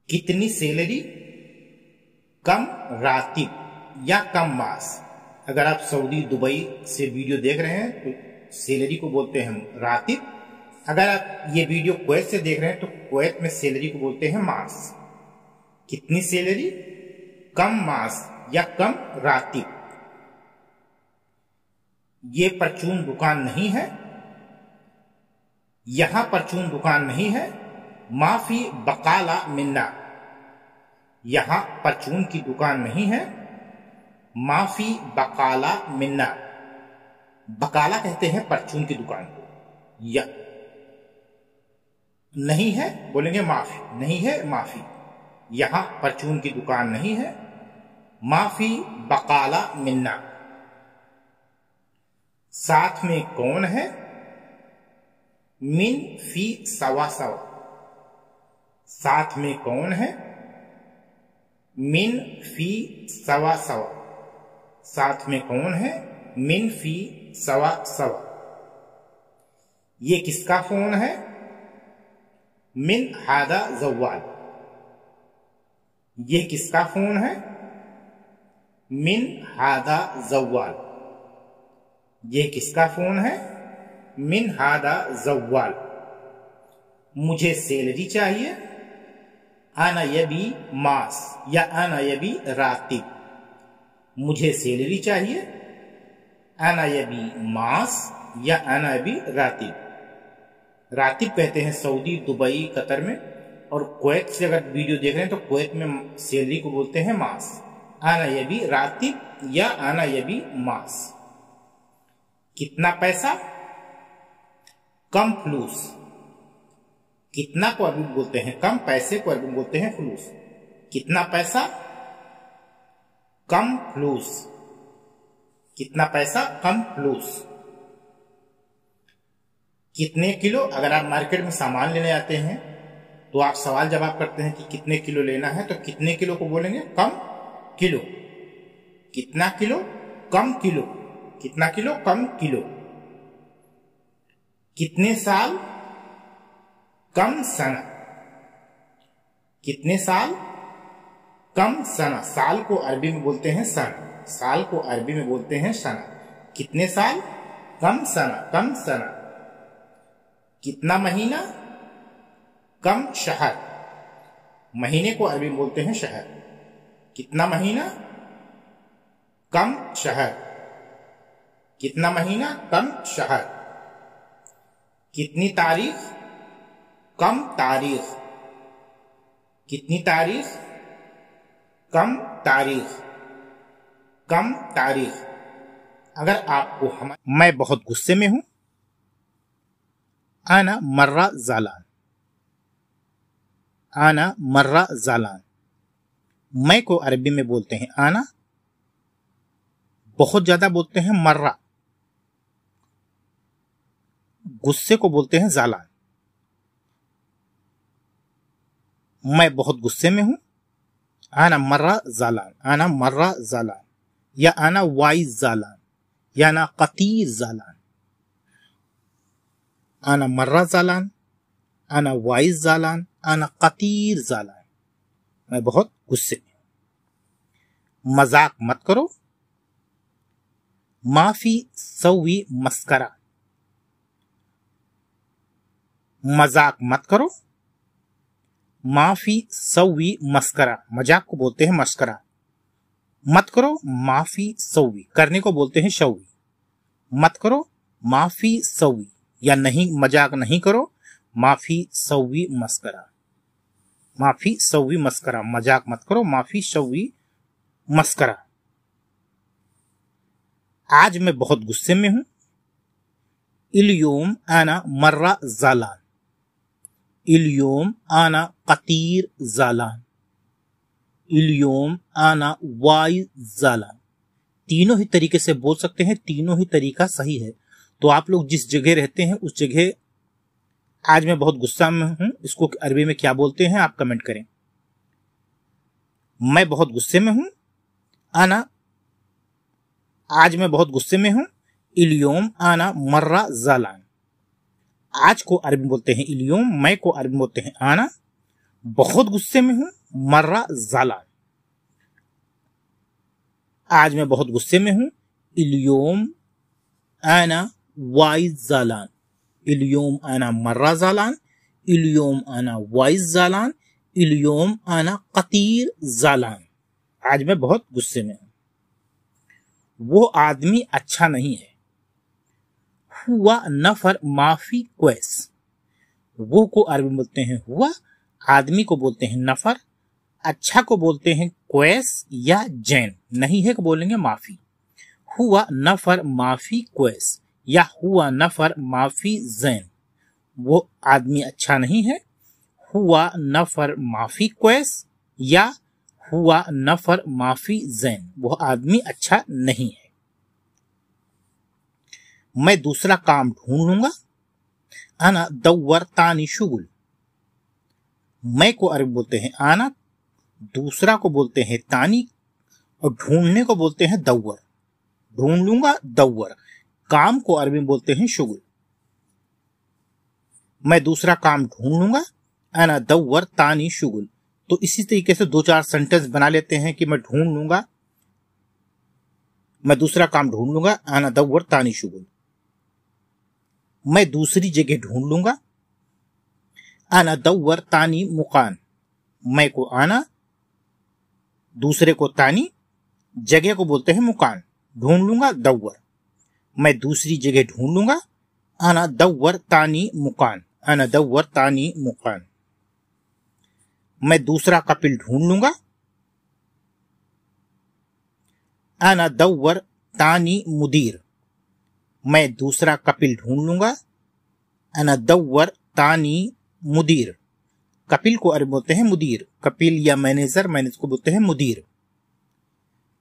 कितनी सैलरी, कम रातिब या कम मास। अगर आप सऊदी दुबई से वीडियो देख रहे हैं तो सैलरी को बोलते हैं रातिब। अगर आप ये वीडियो कुवैत से देख रहे हैं तो कुवैत में सैलरी को बोलते हैं मास। कितनी सैलरी, कम मास या कम रातिब। ये परचून दुकान नहीं है, यहां परचून दुकान नहीं है। माफी बकाला मिन्ना, यहां परचून की दुकान नहीं है। माफी बकाला मिन्ना, बकाला कहते हैं परचून की दुकान को। या नहीं है बोलेंगे माफी, नहीं है माफी। यहां परचून की दुकान नहीं है। माफी बकाला मिन्ना। साथ में कौन है? मिन फी सवा सवा, साथ में कौन है? मिन फी सवा सवा, साथ में कौन है? मिन फी सवा सवा। ये किसका फोन है? मिन हादा जवाल, ये किसका फोन है? मिन हादा जवाल, ये किसका फोन है? मिन हादा जवाल। मुझे सैलरी चाहिए। आना यबी मास या आना यबी रातिब। मुझे सैलरी चाहिए। आना यबी मास या आना यबी रातिब। रातिब कहते हैं सऊदी, दुबई, कतर में। और कुवैत से अगर वीडियो देख रहे हैं तो कुवैत में सैलरी को बोलते हैं मास। आना यबी रातिब या आना यबी मास। कितना पैसा? कम फ्लूस। कितना को अरबी में बोलते हैं कम, पैसे को अरबी में बोलते हैं फ्लूस। कितना पैसा? कम फ्लूस। कितना पैसा? कम फ्लूस। कितने किलो? अगर आप मार्केट में सामान लेने आते हैं तो आप सवाल जवाब करते हैं कि कितने किलो लेना है, तो कितने किलो को बोलेंगे? कम किलो। कितना किलो? कम किलो। कितना किलो? कम किलो। कितने साल? कम सना। कितने साल? कम सना। साल को अरबी में बोलते हैं सन, साल को अरबी में बोलते हैं सना। कितने साल? कम सना, कम सना। कितना महीना? कम शहर। महीने को अरबी में बोलते हैं शहर। कितना महीना? कम शहर। कितना महीना? कम शहर। कितनी तारीख? कम तारीख। कितनी तारीख? कम तारीख। कम तारीख। अगर आपको मैं बहुत गुस्से में हूं। आना मर्रा जालान। आना मर्रा जालान। मैं को अरबी में बोलते हैं आना, बहुत ज्यादा बोलते हैं मर्रा, गुस्से को बोलते हैं जालान। मैं बहुत गुस्से में हूं। आना मर्रा जालान, आना मर्रा जालान या आना वाइज जालान या आना कतीर जालान। आना मर्रा जालान, आना वाइज जालान, आना कतीर जालान। मैं बहुत गुस्से में हूं। मजाक मत करो। माफी सवी मस्करा। मजाक मत करो। माफी सवी मस्करा, मजाक को बोलते हैं मस्करा। मत करो माफी सवी, करने को बोलते हैं शवी। मत करो माफी सवी या नहीं, मजाक नहीं करो। माफी सवी मस्करा। माफी सवी मस्करा, मजाक मत करो। माफी सवी मस्करा। आज मैं बहुत गुस्से में हूं। इल्योम आना मर्रा जालान। इल्योम आना कतीर जालान। इल्योम आना वाई जालान। तीनों ही तरीके से बोल सकते हैं, तीनों ही तरीका सही है। तो आप लोग जिस जगह रहते हैं उस जगह आज मैं बहुत गुस्सा में हूं, इसको अरबी में क्या बोलते हैं आप कमेंट करें। मैं बहुत गुस्से में हूं। आना, आज मैं बहुत गुस्से में हूं। इल्योम आना मर्रा जालान। आज को अरबी में बोलते हैं इल्योम, मैं को अरबी में बोलते हैं आना, बहुत गुस्से में हूं, मर्रा ज़ालान, आज मैं बहुत गुस्से में हूं। इल्योम आना वाइज ज़ालान, इल्योम आना मर्रा ज़ालान, इल्योम आना वाइज ज़ालान, इल्योम आना कतीर ज़ालान, आज मैं बहुत गुस्से में हूं। वो आदमी अच्छा नहीं है। हुआ नफर माफी क्वेस, वो को अरबी में बोलते हैं हुआ, आदमी को बोलते हैं नफर, अच्छा को बोलते हैं क्वेस या जैन, नहीं है को बोलेंगे माफी। हुआ नफर माफी क्वेस या हुआ नफर माफी जैन, वो आदमी अच्छा नहीं है। हुआ नफर माफी क्वेस या हुआ नफर माफी जैन, वो आदमी अच्छा नहीं है। मैं दूसरा काम ढूंढ लूंगा। आना दव्वर तानी शुगुल, मैं को अरबी बोलते हैं आना, दूसरा को बोलते हैं तानी और ढूंढने को बोलते हैं दव्वर। ढूंढ लूंगा दव्वर, काम को अरबी में बोलते हैं शुगुल। मैं दूसरा काम ढूंढ लूंगा। आना दव्वर तानी शुगुल, तो इसी तरीके से दो चार सेंटेंस बना लेते हैं कि मैं ढूंढ लूंगा, मैं दूसरा काम ढूंढ लूंगा। आना दव्वर तानी शुगुल, मैं दूसरी जगह ढूंढ लूंगा। आना दव्वर तानी मुकान, मैं को आना, दूसरे को तानी, जगह को बोलते हैं मुकान। ढूंढ लूंगा दव्वर, मैं दूसरी जगह ढूंढ लूंगा। आना दव्वर तानी मुकान, आना दव्वर तानी मुकान, मैं दूसरा कपिल ढूंढ लूंगा। आना दव्वर तानी मुदीर, मैं दूसरा कपिल ढूंढ लूंगा। अना दव्वर तानी मुदीर, कपिल को अरबी बोलते हैं मुदीर, कपिल या मैनेजर, मैनेजर को बोलते हैं मुदीर।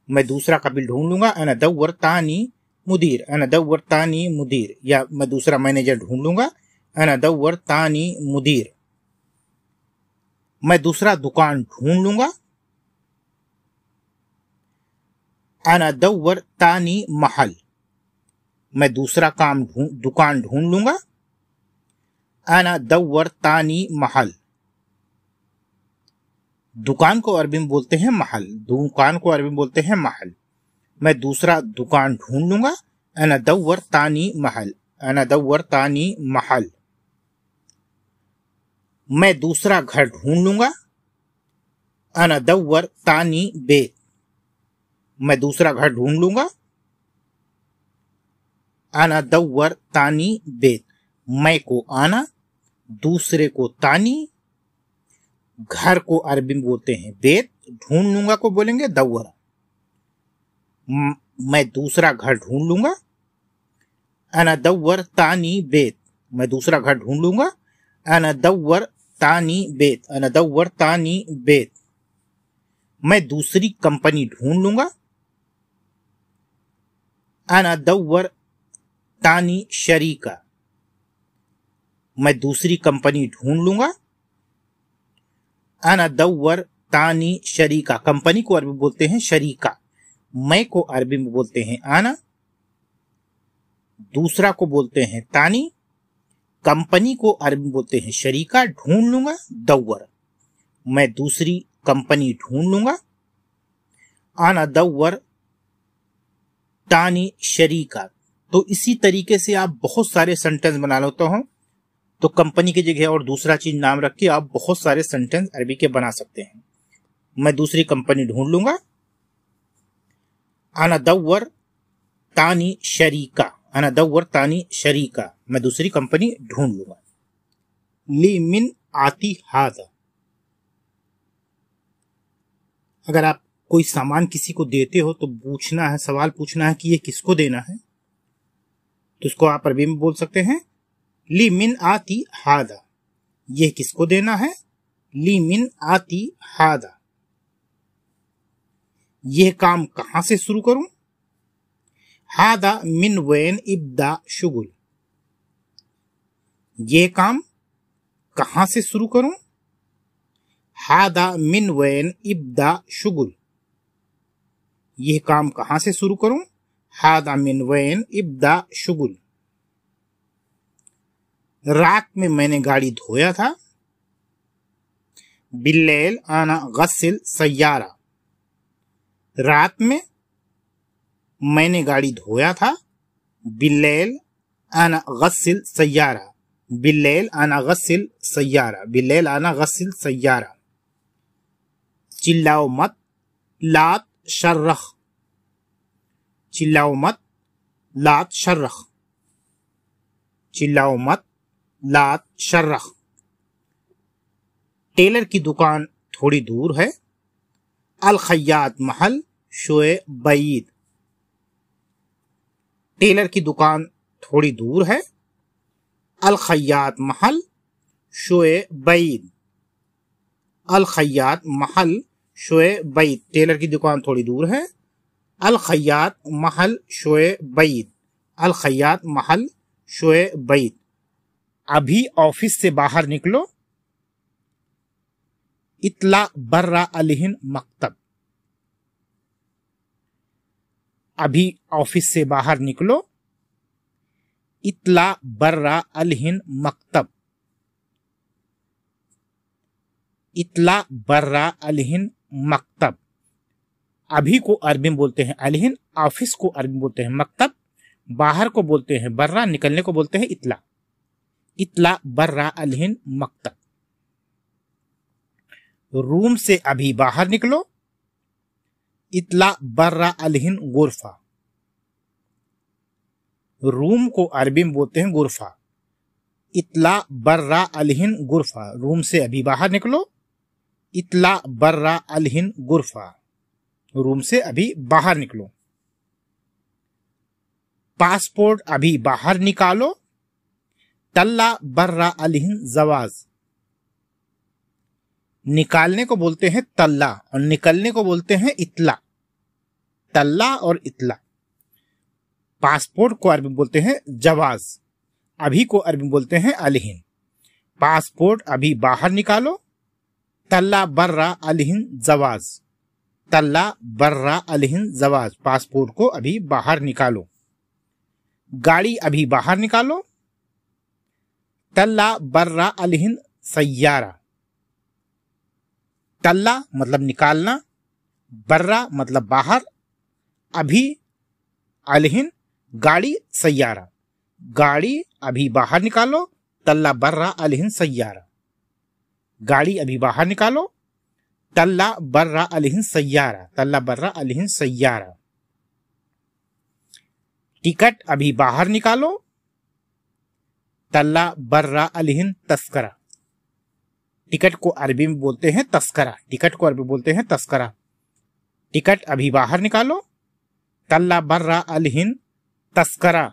मैं दूसरा कपिल ढूंढ लूंगा। अना दव्वर तानी मुदीर, अना दव्वर तानी मुदीर, या मैं दूसरा मैनेजर ढूंढ लूंगा। अना दव्वर तानी मुदीर, मैं दूसरा दुकान ढूंढ लूंगा। अना दव्वर तानी महल, मैं दूसरा काम दुकान ढूंढ लूंगा। अना दव्वर तानी महल, दुकान को अरबी में बोलते हैं महल, दुकान को अरबी में बोलते हैं महल। मैं दूसरा दुकान ढूंढ लूंगा। अना दव्वर तानी महल, अना दव्वर तानी महल, मैं दूसरा घर ढूंढ लूंगा। अना दव्वर तानी बेत, मैं दूसरा घर ढूंढ लूंगा। आना दव्वर तानी बेत, मैं को आना, दूसरे को तानी, घर को अरबी में बोलते हैं बेत, ढूंढ लूंगा को बोलेंगे दव्वर। मैं दूसरा घर ढूंढ लूंगा। आना दव्वर तानी बेत, मैं दूसरा घर ढूंढ लूंगा। आना दव्वर तानी बेत, आना दव्वर तानी बेत, मैं दूसरी कंपनी ढूंढ लूंगा। आना दव्वर तानी शरीका, मैं दूसरी कंपनी ढूंढ लूंगा। आना दव्वर तानी शरीका, कंपनी को अरबी बोलते हैं शरीका, मैं को अरबी में बोलते हैं आना, दूसरा को बोलते हैं तानी, कंपनी को अरबी में बोलते हैं शरीका। ढूंढ लूंगा दव्वर, मैं दूसरी कंपनी ढूंढ लूंगा। आना दव्वर तानी शरीका, तो इसी तरीके से आप बहुत सारे सेंटेंस बना लेते हो। तो कंपनी की जगह और दूसरा चीज नाम रख के आप बहुत सारे सेंटेंस अरबी के बना सकते हैं। मैं दूसरी कंपनी ढूंढ लूंगा। आना दव्वर तानी शरीका, आना दव्वर तानी शरीका, मैं दूसरी कंपनी ढूंढ लूंगा। ली मिन आती हादा, अगर आप कोई सामान किसी को देते हो तो पूछना है, सवाल पूछना है कि ये किसको देना है, तो उसको आप अरबी में बोल सकते हैं ली मिन आती हादा, ये किसको देना है, ली मिन आती हादा। यह काम कहां से शुरू करूं, हादा मिन वैन इब्दा शुगुल, यह काम कहां से शुरू करूं, हादा मिन वैन इब्दा शुगुल, यह काम कहां से शुरू करूं, हादा मिन वैन इब्दा शुगुल। रात में मैंने गाड़ी धोया था, बिल्लैल आना गस्सिल सय्यारा। रात में मैंने गाड़ी धोया था। बिल्लैल आना गस्सिल सय्यारा। बिल्लैल आना गस्सिल सय्यारा। बिल्लैल आना गस्सिल सय्यारा। चिल्लाओ मत, लात शर्रख। चिल्लाओ मत, लात शर्रख। चिल्लाओ मत, लात शर्रख। टेलर की दुकान थोड़ी दूर है। अल खय्यात महल शोए बईद। टेलर की दुकान थोड़ी दूर है। अल खय्यात महल शोए बईद। अल खय्यात महल शोए बईद। टेलर की दुकान थोड़ी दूर है। अल खय्यात महल शोए बईद। अल खय्यात महल शोए बईद। अभी ऑफिस से बाहर निकलो। इतला बर्रा अलहिन मकतब। अभी ऑफिस से बाहर निकलो। इतला बर्रा अलहिन मकतब। इतला बर्रा अलहिन मकतब। अभी को अरबी में बोलते हैं अलहिन, ऑफिस को अरबी में बोलते हैं मकतब, बाहर को बोलते हैं बर्रा, निकलने को बोलते हैं इतला। इतला बर्रा अलहिन मकतब। रूम से अभी बाहर निकलो। इतला बर्रा अलहिन गुरफा। रूम को अरबी में बोलते हैं गुरफा। इतला बर्रा अलहिन गुरफा। रूम से अभी बाहर निकलो। इतला बर्रा अलहिन गुरफा। रूम से अभी बाहर निकलो। पासपोर्ट अभी बाहर निकालो। तल्ला बर्रा अलहिन जवाज। निकालने को बोलते हैं तल्ला और निकलने को बोलते हैं इतला। तल्ला और इतला। पासपोर्ट को अरबी बोलते हैं जवाज। अभी को अरबी बोलते हैं अलहिन। पासपोर्ट अभी बाहर निकालो। तल्ला बर्रा अलहिन जवाज। तल्ला बर्रा अलहिन जवाज। पासपोर्ट को अभी बाहर निकालो। गाड़ी अभी बाहर निकालो। तल्ला बर्रा अलहिन सय्यारा। तल्ला मतलब निकालना, बर्रा मतलब बाहर, अभी अलहिन गाड़ी, सय्यारा। गाड़ी अभी बाहर निकालो। तल्ला बर्रा अलहिन सय्यारा। गाड़ी अभी बाहर निकालो। तल्ला बर्रा अलहिन सय्यारा। तल्ला बर्रा अलहिन सय्यारा। टिकट अभी बाहर निकालो। तल्ला बर्रा अलहिन तस्करा। टिकट को अरबी में बोलते हैं तस्करा। टिकट को अरबी बोलते हैं तस्करा। टिकट अभी बाहर निकालो। तल्ला बर्रा अलहिन तस्करा।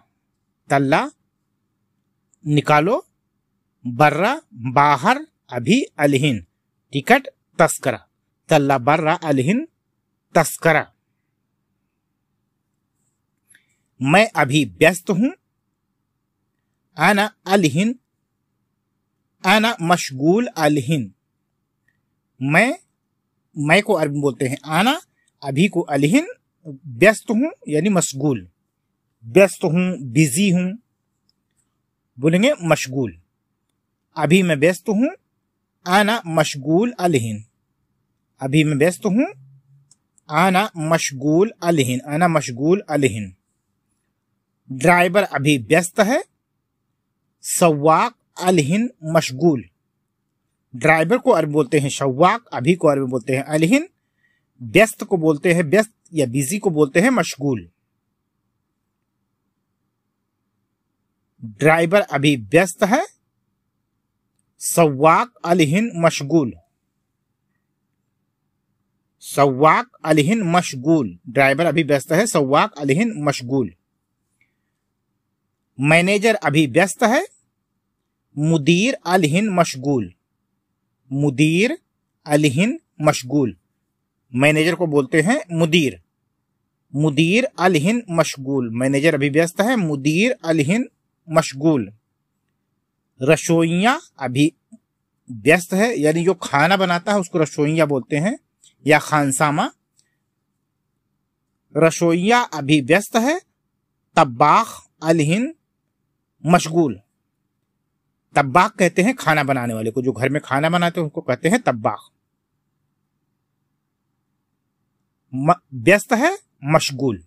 तल्ला निकालो, बर्रा बाहर, अभी अलहिन टिकट, तस्करा। तल्ला बर्रा अलहिन तस्करा। मैं अभी व्यस्त हूं। आना अलहिन। आना मशगूल अलहिन। मैं को अरबी बोलते हैं आना, अभी को अलहिन, व्यस्त हूं यानी मशगूल। व्यस्त हूं, बिजी हूं, बोलेंगे मशगूल। अभी मैं व्यस्त हूं। आना मशगूल अलहिन। अभी मैं व्यस्त हूं। आना मशगूल अलहिन। आना मशगूल अलहिन। ड्राइवर अभी व्यस्त है। सवाक अलहिन मशगूल। ड्राइवर को अरबी बोलते हैं शवाक, अभी को अरबी बोलते हैं अलहिन, व्यस्त को बोलते हैं व्यस्त या बिजी को बोलते हैं मशगूल। ड्राइवर अभी व्यस्त है। सवाक अलहिन मशगूल। सवाक अलहिन मशगूल। ड्राइवर अभी व्यस्त है। सवाक अलहिन मशगूल। मैनेजर अभी व्यस्त है। मुदीर अलहिन मशगूल। मुदीर अलहिन मशगूल। मैनेजर को बोलते हैं मुदीर। मुदीर अलहिन मशगूल। मैनेजर अभी व्यस्त है। मुदीर अलहिन मशगूल। रसोइया अभी व्यस्त है, यानी जो खाना बनाता है उसको रसोइया बोलते हैं या खानसामा। रसोइया अभी व्यस्त है। तब्बाख अलहिन मशगूल। तब्बाख कहते हैं खाना बनाने वाले को, जो घर में खाना बनाते हैं उनको कहते हैं तब्बाख। व्यस्त है, मशगूल।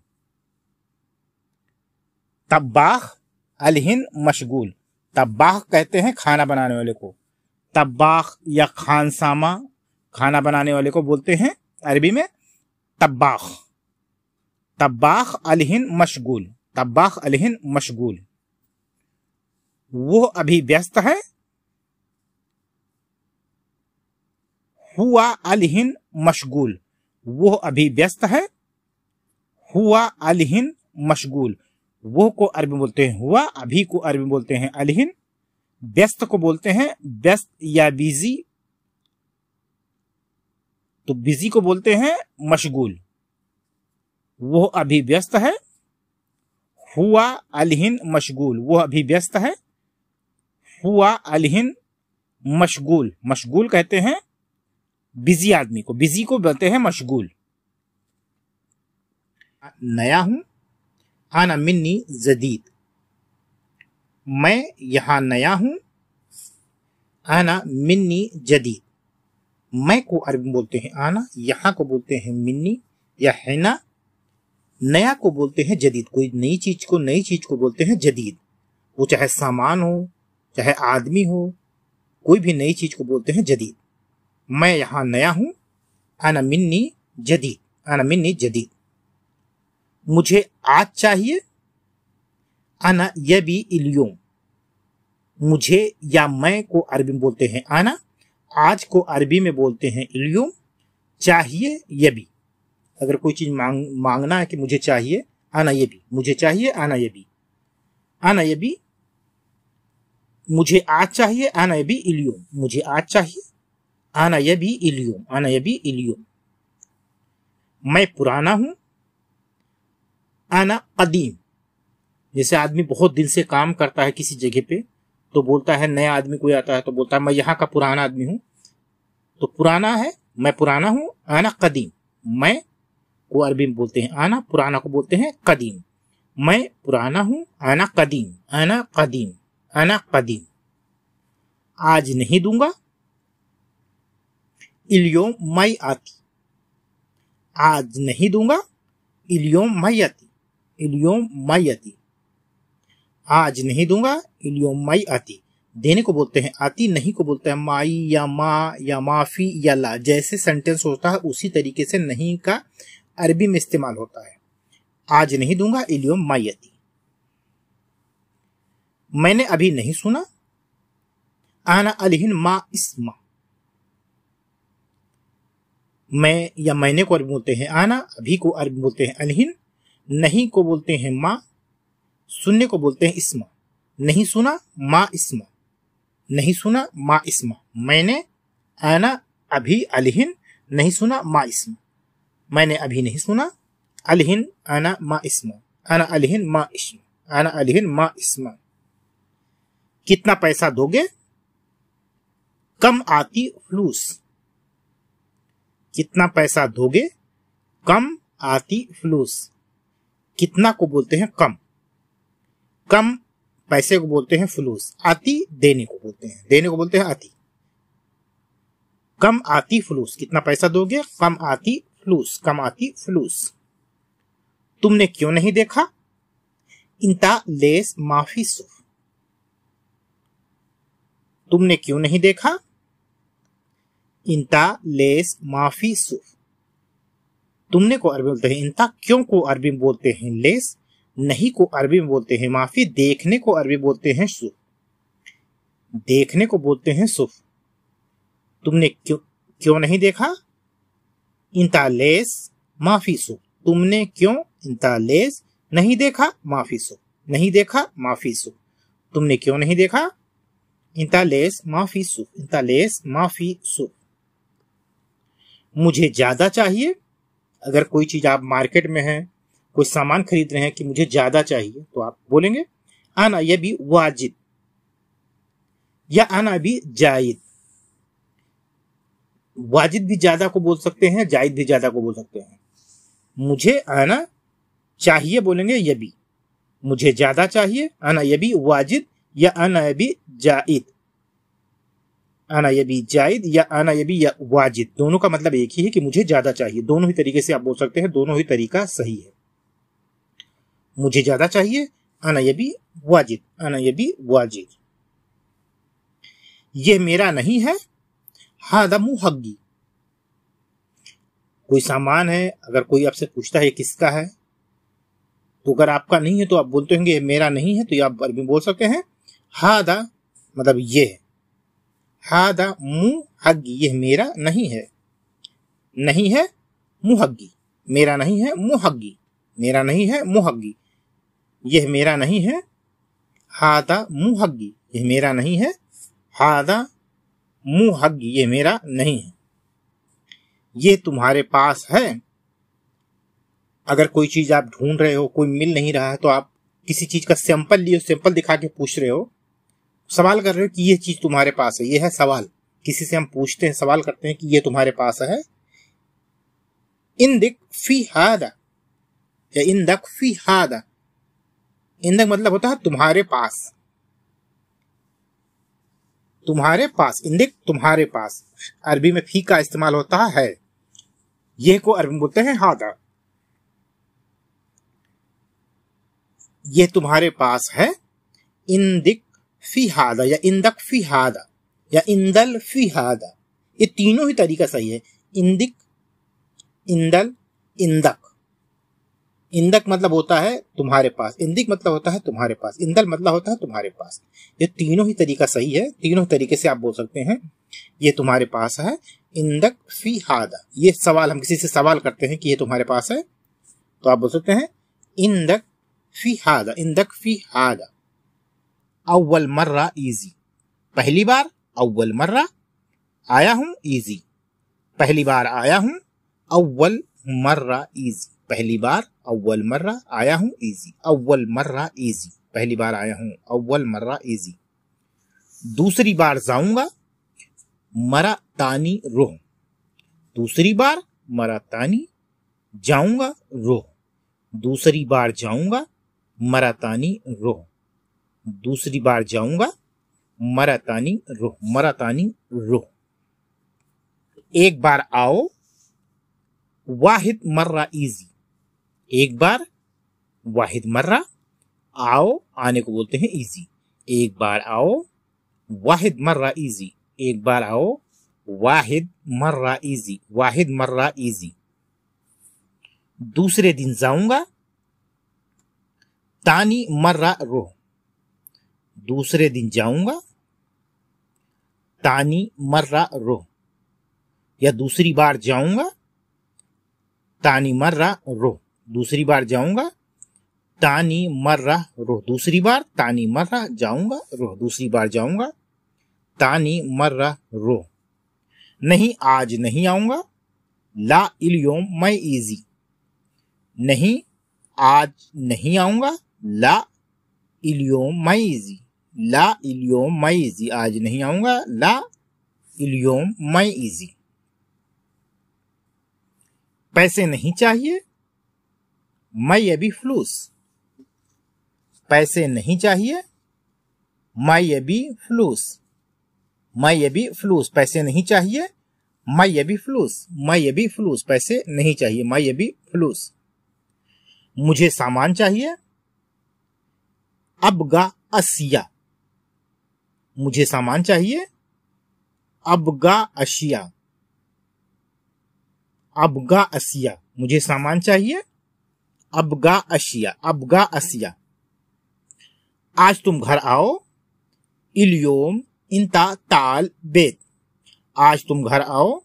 तब्बाख अलहिन मशगूल। तब्बाख कहते हैं खाना बनाने वाले को। तब्बाख या खानसामा खाना बनाने वाले को बोलते हैं अरबी में तब्बाख। तब्बाख अलहिन मशगूल। तब्बाख अलहिन मशगूल। वो अभी व्यस्त है। हुआ अलहिन मशगूल। वो अभी व्यस्त है। हुआ अलहिन मशगूल। वो को अरबी में बोलते हैं हुआ, अभी को अरबी में बोलते हैं अलहिन। व्यस्त को बोलते हैं व्यस्त या बिजी, तो बिजी को बोलते हैं मशगूल। वो अभी व्यस्त है। हुआ अलहिन मशगूल। वो अभी व्यस्त है। हुआ अलहिन मशगूल। मशगूल कहते हैं बिजी आदमी को, बिजी को बोलते हैं मशगूल। नया हूं, आना मिन्नी जदीद। मैं यहां नया हूं, आना मिन्नी जदीद। मैं को अरबी में बोलते हैं आना, यहां को बोलते हैं मिन्नी या हैना। नया को बोलते हैं जदीद। कोई नई चीज को बोलते हैं जदीद। वो चाहे सामान हो, चाहे आदमी हो, कोई भी नई चीज को बोलते हैं जदीद। मैं यहां नया हूं, आना मिन्नी जदीद। आना मिन्नी जदीद। मुझे आज चाहिए, आना यबी इल्योम। मुझे या मैं को अरबी में बोलते हैं आना, आज को अरबी में बोलते हैं इल्योम। चाहिए यबी। अगर कोई चीज मांगना है कि मुझे चाहिए, आना यबी। मुझे चाहिए, आना यबी। आना यबी। मुझे आज चाहिए, आना यबी इल्योम। मुझे आज चाहिए, आना यबी इल्योम। आना यबी इल्योम। मैं पुराना हूं, आना कदीम। जैसे आदमी बहुत दिन से काम करता है किसी जगह पे, तो बोलता है, नया आदमी कोई आता है तो बोलता है मैं यहाँ का पुराना आदमी हूं। तो पुराना है, मैं पुराना हूं, आना कदीम। मैं को अरबी में बोलते हैं आना, पुराना को बोलते हैं कदीम। मैं पुराना हूं, आना कदीम। आना कदीम। आना कदीम। आज नहीं दूंगा, इल्योम मई आती। आज नहीं दूंगा, इल्योम मई आती। इल्योम मई आती। आज नहीं दूंगा, इल्योम मई आती। देने को बोलते हैं आती, नहीं को बोलते हैं माई या माँ या माफी या ला। जैसे सेंटेंस होता है उसी तरीके से नहीं का अरबी में इस्तेमाल होता है। आज नहीं दूंगा, इल्योम मई आती। मैंने अभी नहीं सुना, आना अलहिन मा इस्मा। मैं या मैंने को अरबी बोलते हैं आना, अभी को अरबी बोलते हैं अलहिन, नहीं को बोलते हैं माँ, सुनने को बोलते हैं इस्मा। नहीं सुना, माँ इस्मा। नहीं सुना, माँ इस्मा। मैंने आना अभी अलहिन, नहीं सुना, माँ इस्मा। मैंने अभी नहीं सुना, अलहिन आना माँ इस्मा। आना अलहिन माँ इस्मा। आना अलहिन माँ इस्मा। कितना पैसा दोगे, कम आती फ्लूस। कितना पैसा दोगे, कम आती फ्लूस। कितना को बोलते हैं कम, कम पैसे को बोलते हैं फ्लूस। आती देने को बोलते हैं, देने को बोलते हैं आती। कम आती फ्लूस। कितना पैसा दोगे, कम आती फ्लूस। कम आती फ्लूस। तुमने क्यों नहीं देखा, इंता लेस माफी सुफ। तुमने क्यों नहीं देखा, इंता लेस माफी सुफ। तुमने को अरबी में बोलते हैं इंता, क्यों को अरबी में बोलते हैं लेस, नहीं को अरबी में बोलते हैं माफी, देखने को अरबी बोलते हैं सुफ। देखने को बोलते हैं सुफ। तुमने क्यों नहीं देखा, इंता लेस माफी सुफ। तुमने क्यों, इंता लेस नहीं देखा, माफी सुफ। नहीं देखा, माफी सुफ। तुमने क्यों नहीं देखा, इंता लेस माफी सुफ। इंता लेस माफी सुफ। मुझे ज्यादा चाहिए। अगर कोई चीज आप मार्केट में है, कोई सामान खरीद रहे हैं कि मुझे ज्यादा चाहिए, तो आप बोलेंगे आना ये भी वाजिद या आना भी जायद। वाजिद भी ज्यादा को बोल सकते हैं, जायद भी ज्यादा को बोल सकते हैं। मुझे आना चाहिए बोलेंगे ये भी, मुझे ज्यादा चाहिए आना ये भी वाजिद या आना ये भी जायद। आना यबी जायद या आना यबी या वाजिद, दोनों का मतलब एक ही है कि मुझे ज्यादा चाहिए। दोनों ही तरीके से आप बोल सकते हैं, दोनों ही तरीका सही है। मुझे ज्यादा चाहिए, आना यबी वाजिद, आना यबी वाजिद। ये मेरा नहीं है, हादा मुहग्गी। कोई सामान है, अगर कोई आपसे पूछता है ये किसका है, तो अगर आपका नहीं है तो आप बोलते होंगे ये मेरा नहीं है, तो आप अरबी बोल सकते हैं हादा, मतलब ये है, हादा मुहग्गी, ये मेरा नहीं है, नहीं है मुहग्गी, मेरा नहीं है मुहग्गी, मेरा नहीं है मुहग्गी। यह मेरा नहीं है, हादा मुहग्गी, यह मेरा नहीं है, हादा मुहग्गी, ये मेरा नहीं है। ये तुम्हारे पास है, अगर कोई चीज आप ढूंढ रहे हो, कोई मिल नहीं रहा है, तो आप किसी चीज का सैंपल लिए, सैंपल दिखा के पूछ रहे हो, सवाल कर रहे हो कि ये चीज तुम्हारे पास है। ये है सवाल। किसी से हम पूछते हैं, सवाल करते हैं कि ये तुम्हारे पास है। इंदिक फी हादा या इंदक फी हादा, इंदक मतलब होता है तुम्हारे पास, तुम्हारे पास, इंदिक तुम्हारे पास। अरबी में फी का इस्तेमाल होता है, ये को अरबी में बोलते हैं हादा। ये तुम्हारे पास है, इंदिक फी हादा या इंदक फी हादा या इंदल फी हादा, ये तीनों ही तरीका सही है। इंदिक, इंदल, इंदक। इंदक मतलब होता है तुम्हारे पास, इंदिक मतलब होता है तुम्हारे पास, इंदल मतलब होता है तुम्हारे पास। ये तीनों ही तरीका सही है, तीनों तरीके से आप बोल सकते हैं ये तुम्हारे पास है, इंदक फी हादा। ये सवाल, हम किसी से सवाल करते हैं कि ये तुम्हारे पास है, तो आप बोल सकते हैं इंदक फी हादा, इंदक फी हादा। अव्वल मर्रा इजी, पहली बार, अव्वल मर्रा, आया हूं इजी, पहली बार आया हूं, अव्वल मर्रा इजी, पहली बार, अव्वल मर्रा आया हूं इजी, अव्वल मर्रा इजी, पहली बार आया हूं, अव्वल मर्रा इजी। दूसरी बार जाऊंगा, मरा तानी रोह, दूसरी बार मरा तानी, जाऊंगा रोह, दूसरी बार जाऊंगा, मरा तानी रोह, दूसरी बार जाऊंगा, मरा तानी रोह, मरा तानी रोह। एक बार आओ, वाहिद मर्रा इजी, एक बार, वाहिद मर्रा, आओ, आने को बोलते हैं इजी। एक बार आओ, वाहिद मर्रा इजी, एक बार आओ, वाहिद मर्रा इजी, वाहिद मर्रा इजी। दूसरे दिन जाऊंगा, तानी मर्रा रोह, दूसरे दिन जाऊंगा, तानी मर्रा रोह, या दूसरी बार जाऊंगा, तानी मर्रा रोह, दूसरी बार जाऊंगा, तानी मर्रा रोह, दूसरी बार, तानी मर्रा जाऊंगा रोह, दूसरी बार जाऊंगा, तानी मर्रा रोह। नहीं आज नहीं आऊंगा, ला इल्योम मैं इजी, नहीं आज नहीं आऊंगा, ला इल्योम मैं इजी, ला इल्योम मैं इजी, आज नहीं आऊंगा, ला इल्योम मैं इजी। पैसे नहीं चाहिए, मैं यबी फ्लूस, पैसे नहीं चाहिए, मैं यबी फ्लूस, मैं यबी फ्लूस, पैसे नहीं चाहिए, मैं यबी फ्लूस, मैं यबी फ्लूस, पैसे नहीं चाहिए, मैं यबी फ्लूस। मुझे सामान चाहिए, अबगा असिया, मुझे सामान चाहिए, अबगा अशिया, अबगा असिया, मुझे सामान चाहिए, अबगा अशिया, अबगा असिया। आज तुम घर आओ, इल्योम इंता ताल बेत, आज तुम घर आओ,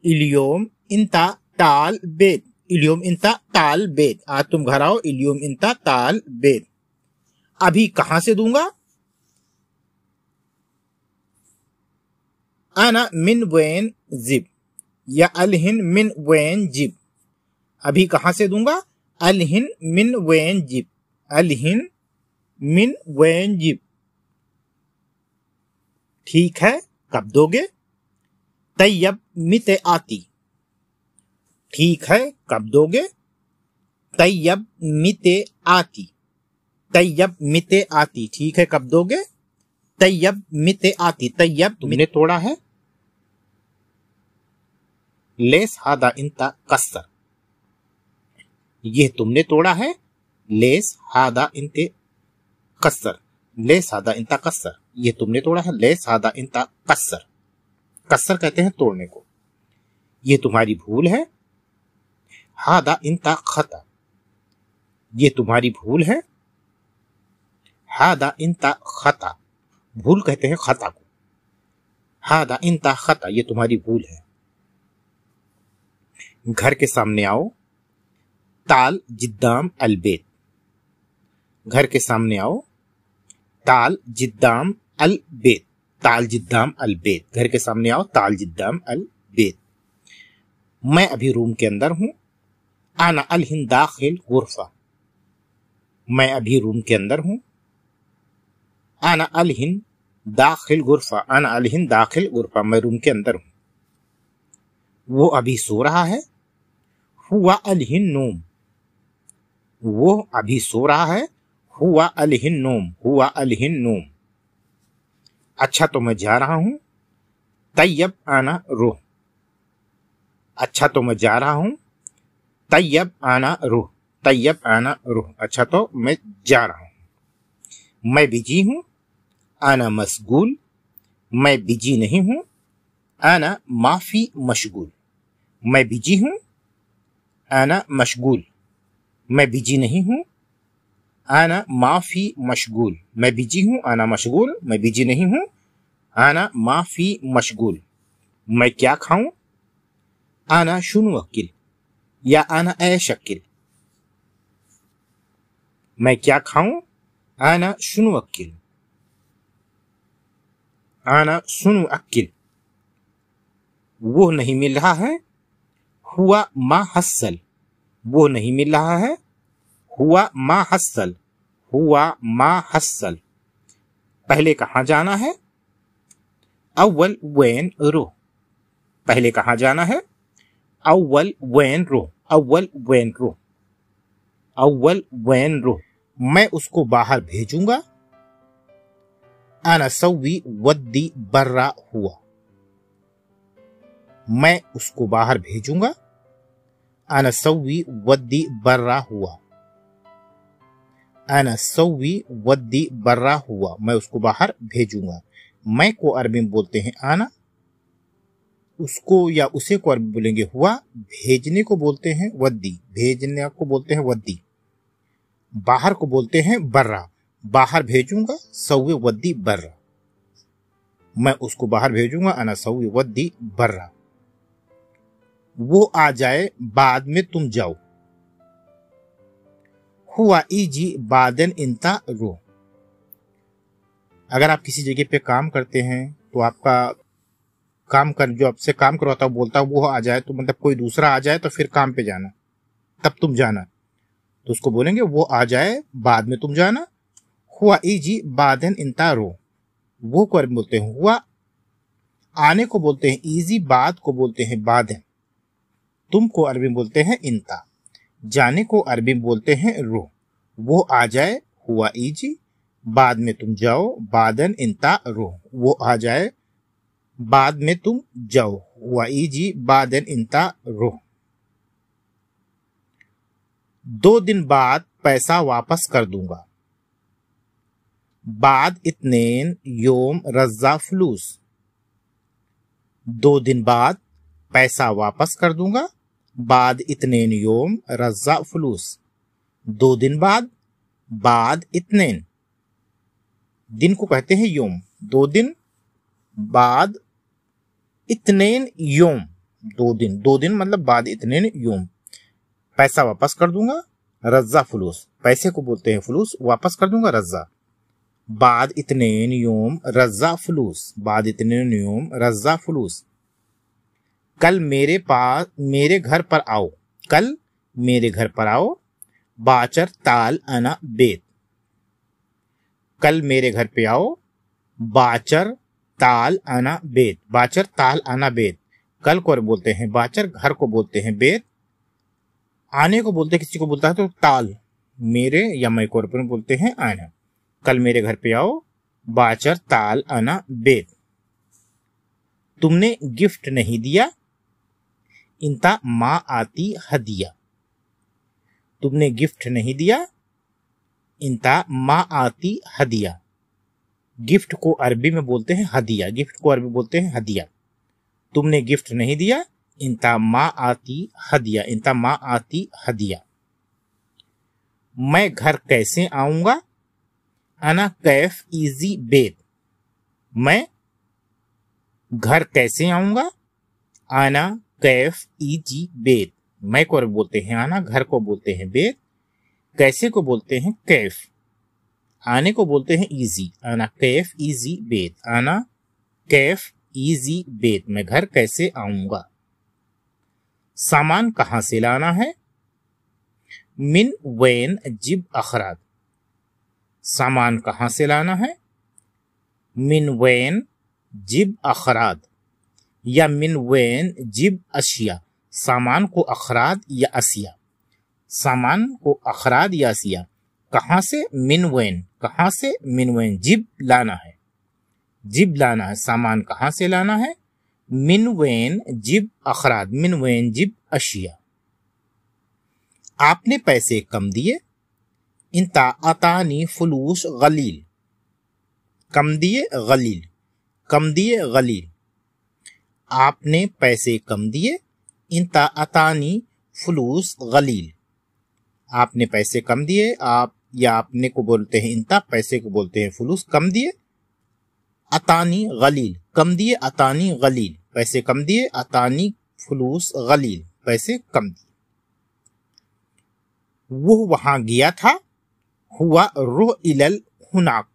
इल्योम इंता ताल बेत, इल्योम इंता ताल बेत, आज तुम घर आओ, इल्योम इंता ताल बेत। अभी कहां से दूंगा, आना मिन वैन जिब या अलहिन मिन वैन जिब, अभी कहां से दूंगा, अलहिन मिन वैन जिब, अलहिन मिन वैन जिब। ठीक है, कब दोगे, तैयब मिते आती, ठीक है, कब दोगे, तैयब मिते आती, तैयब मिते आती, ठीक है, कब दोगे, तैयब मिते आती, तैयब तुमने तोड़ा है। लेस हादा इंता कस्सर, यह तुमने तोड़ा है। लेस हादा इंते कस्सर, लेस हादा इंता कस्सर, यह तुमने तोड़ा है। लेस हादा इंता कस्सर, कस्सर कहते हैं तोड़ने को। यह तुम्हारी भूल है। हादा इंता खता, यह तुम्हारी भूल है। हादा इंता खता, भूल कहते हैं खता को। हादा इंता खता, यह तुम्हारी भूल है। घर के सामने आओ। ताल जिद्दाम अलबेत, घर के सामने आओ। ताल जिद्दाम अलबेत, ताल जिद्दाम अलबेत, घर के सामने आओ। ताल जिद्दाम अलबेत। मैं अभी रूम के अंदर हूं। आना अल हिन दाखिल गुरफा, मैं अभी रूम के अंदर हूं। आना अल हिन दाखिल गुरफा, आना अल हिन दाखिल गुरफा, मैं रूम के अंदर हूं। वो अभी सो रहा है। हुआ अल हिन नोम, वो अभी सो रहा है। हुआ अल हिन नोम, हुआ अल हिन नोम। अच्छा तो मैं जा रहा हूं। तैयब आना रूह, अच्छा तो मैं जा रहा हूं। तैयब आना रूह, तैयब आना रूह, अच्छा तो मैं जा रहा हूं। मैं बिजी हूं। आना मशगूल, मैं बिजी नहीं हूं। आना माफी मशगूल, मैं बिजी हूं। आना मशगूल, मैं बिजी नहीं हूं। आना माफी मशगूल, मैं बिजी हूं। आना मशगूल, मैं बिजी नहीं हूं। आना माफी मशगूल, मैं क्या खाऊं। आना शुनु अकिल या आना ए शक्ल, मैं क्या खाऊं। आना शुनु अकिल, आना शुनु अकिल, वो नहीं मिल रहा है। हुआ मा हस्सल, वो नहीं मिल रहा है। हुआ मा हस्सल, हुआ मा हस्सल, पहले कहाँ जाना है। अव्वल वैन रो, पहले कहाँ जाना है। अव्वल वैन रो, अव्वल वैन रो, अव्वल वैन रो, मैं उसको बाहर भेजूंगा। आना सव्वी वद्दी बर्रा हुआ, मैं उसको बाहर भेजूंगा। आना सव्वी वद्दी बर्रा हुआ, आना सव्वी वद्दी बर्रा हुआ, मैं उसको बाहर भेजूंगा। मैं को अरबी में बोलते हैं आना, उसको या उसे को अरबी बोलेंगे हुआ। भेजने को बोलते हैं वद्दी, भेजने को बोलते हैं वद्दी। बाहर को बोलते हैं बर्रा, बाहर भेजूंगा। सव्वी वद्दी बर्रा, मैं उसको बाहर भेजूंगा। आना सव्वी वद्दी बर्रा। वो आ जाए बाद में तुम जाओ। हुआ इजी बादन इंता रो, अगर आप किसी जगह पे काम करते हैं तो आपका काम कर जो आपसे काम करवाता है बोलता है वो आ जाए, तो मतलब कोई दूसरा आ जाए तो फिर काम पे जाना, तब तुम जाना, तो उसको बोलेंगे वो आ जाए बाद में तुम जाना। हुआ इजी बादन इंता रो, वो को अरबी बोलते हैं हुआ। आने को बोलते हैं इजी, बाद को बोलते हैं बादन। तुम को अरबी में बोलते हैं इंता, जाने को अरबी में बोलते हैं रो। वो आ जाए हुआ इजी, बाद में तुम जाओ बादन इंता रो, वो आ जाए बाद में तुम जाओ। हुआ इजी बादन इंता रो। 2 दिन बाद पैसा वापस कर दूंगा। बाद इत्नेन योम रज्जा फलूस, 2 दिन बाद पैसा वापस कर दूंगा। बाद इत्नेन योम रज्जा फलूस, 2 दिन बाद। बाद इत्नेन, दिन को कहते हैं योम। 2 दिन बाद इत्नेन योम, 2 दिन, 2 दिन मतलब बाद इत्नेन योम, पैसा वापस कर दूंगा। रज्जा फलूस, पैसे को बोलते हैं फलूस, वापस कर दूंगा रज्जा। बाद इत्नेन योम रज्जा फलूस, बाद इत्नेन योम रज्जा फलूस। कल मेरे घर पर आओ, कल मेरे घर पर आओ। बाचर ताल अना बेत, कल मेरे घर पे आओ। बाचर ताल अना बेत, बाचर ताल अना बेत, कल को बोलते हैं बाचर, घर को बोलते हैं बेत। आने को बोलते हैं, किसी को बोलता है तो ताल, मेरे या मैं को बोलते हैं आना। कल मेरे घर पे आओ। बाचर ताल अना बेद। तुमने गिफ्ट नहीं दिया, इंता मा आती हदिया। तुमने गिफ्ट नहीं दिया, इंता मा आती हदिया। गिफ्ट को अरबी में बोलते हैं हदिया, गिफ्ट को अरबी बोलते हैं हदिया। तुमने गिफ्ट नहीं दिया, इंता मा आती हदिया, इंता मा आती हदिया। मैं घर कैसे आऊंगा, अना कैफ इजी बेद। मैं घर कैसे आऊंगा, आना कैफ इजी बेद। मैं को बोलते हैं आना, घर को बोलते हैं बेद, कैसे को बोलते हैं कैफ, आने को बोलते हैं इजी, आना कैफ इजी बेद, आना कैफ इजी बेद। मैं घर कैसे आऊंगा। सामान कहां से लाना है, मिन वैन जिब अखराद। सामान कहां से लाना है, मिन वैन जिब अखराद या मिन वैन जिब अशिया। सामान को अखराद या असिया, सामान को अखराद या असिया। कहां से, मिन वैन, कहां से, मिन वैन। जिब लाना है, जिब लाना है। सामान कहां से लाना है, मिन वैन जिब अखराद, मिन वैन जिब अशिया। आपने पैसे कम दिए, इंता अतानी फुलूस गलील। कम दिए गलील, कम दिए गलील। आपने पैसे कम दिए, इंता अतानी फुलूस गलील। आपने पैसे कम दिए, आप या आपने को बोलते हैं इंता, पैसे को बोलते हैं फुलूस। कम दिए अतानी गलील, कम दिए अतानी गलील। पैसे कम दिए, अतानी फुलूस गलील, पैसे कम दिए। वो वहां गया था, हुआ रुह इलल हुनाक।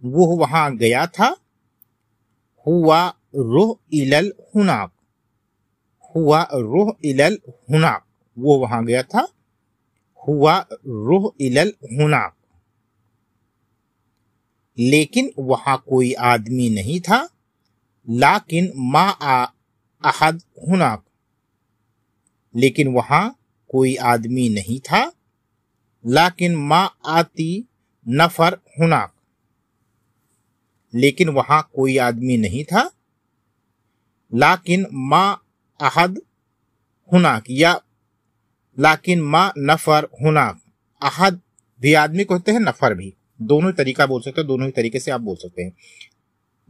वो वहां गया था, हुआ रुह इलल हुनाक, हुआ रुह इलल हुनाक। वो वहां गया था, हुआ रुह इलल हुनाक। लेकिन वहां कोई आदमी नहीं था, लाकिन मा अहद हुनाक। लेकिन वहां कोई आदमी नहीं था, लाकिन मा आती नफर हुनाक। लेकिन वहां कोई आदमी नहीं था, लाकिन मा अहद हुनाक या लाकिन मा नफर हुनाक। अहद भी आदमी को कहते हैं, नफर भी, दोनों तरीका बोल सकते हैं, दोनों ही तरीके से आप बोल सकते हैं।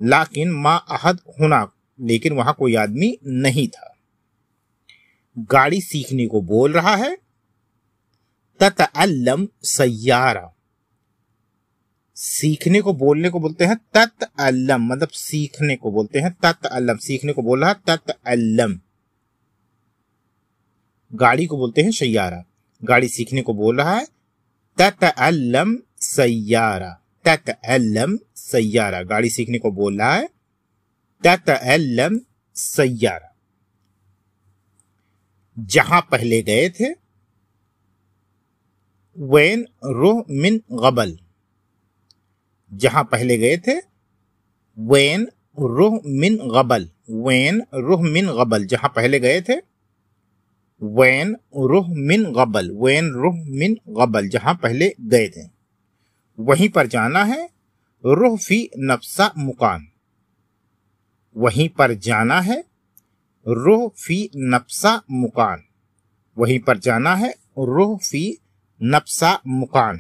लाकिन मा अहद हुनाक, लेकिन वहां कोई आदमी नहीं था। गाड़ी सीखने को बोल रहा है, ततअल्लम सय्यारा। सीखने को बोलने को बोलते हैं ततअल्लम, मतलब सीखने को बोलते हैं ततअल्लम। सीखने को बोल रहा है ततअल्लम। गाड़ी को बोलते हैं सय्यारा, गाड़ी सीखने को बोल रहा है ततअल्लम सय्यारा, ततअल्लम सय्यारा। गाड़ी सीखने को बोल रहा है ततअल्लम सय्यारा। जहां पहले गए थे, वैन रुह मिन गबल। जहां पहले गए थे, वैन रुह मिन गबल, वैन रुह मिन गबल। जहां पहले गए थे, वैन रुह मिन गबल, वैन रुह मिन गबल। जहां पहले गए थे, वहीं पर जाना है, रुह फी नफ्सा मुकान। वहीं पर जाना है, रुह फी नफ्सा मुकान। वहीं पर जाना है, रुह फी नफ्सा मुकान।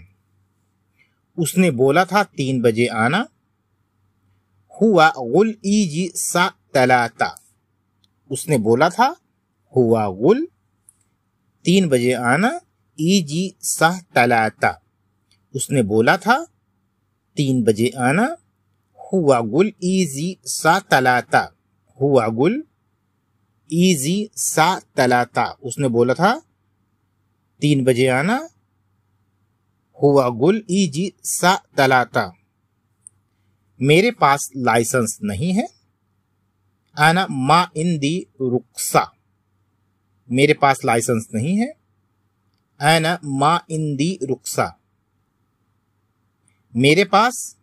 उसने बोला था 3 बजे आना, हुआ गुल ईजी सा तलाता। उसने बोला था, हुआ गुल 3 बजे आना, ईजी सा तलाता। उसने बोला था 3 बजे आना, हुआ गुल ईजी सा तलाता, हुआ गुल ईजी सा तलाता। उसने बोला था 3 बजे आना, हुआ गुल ईजी सा तलाता। मेरे पास लाइसेंस नहीं है, आना मा इंदी रुक्सा। मेरे पास लाइसेंस नहीं है, आना मा इंदी रुक्सा। मेरे पास,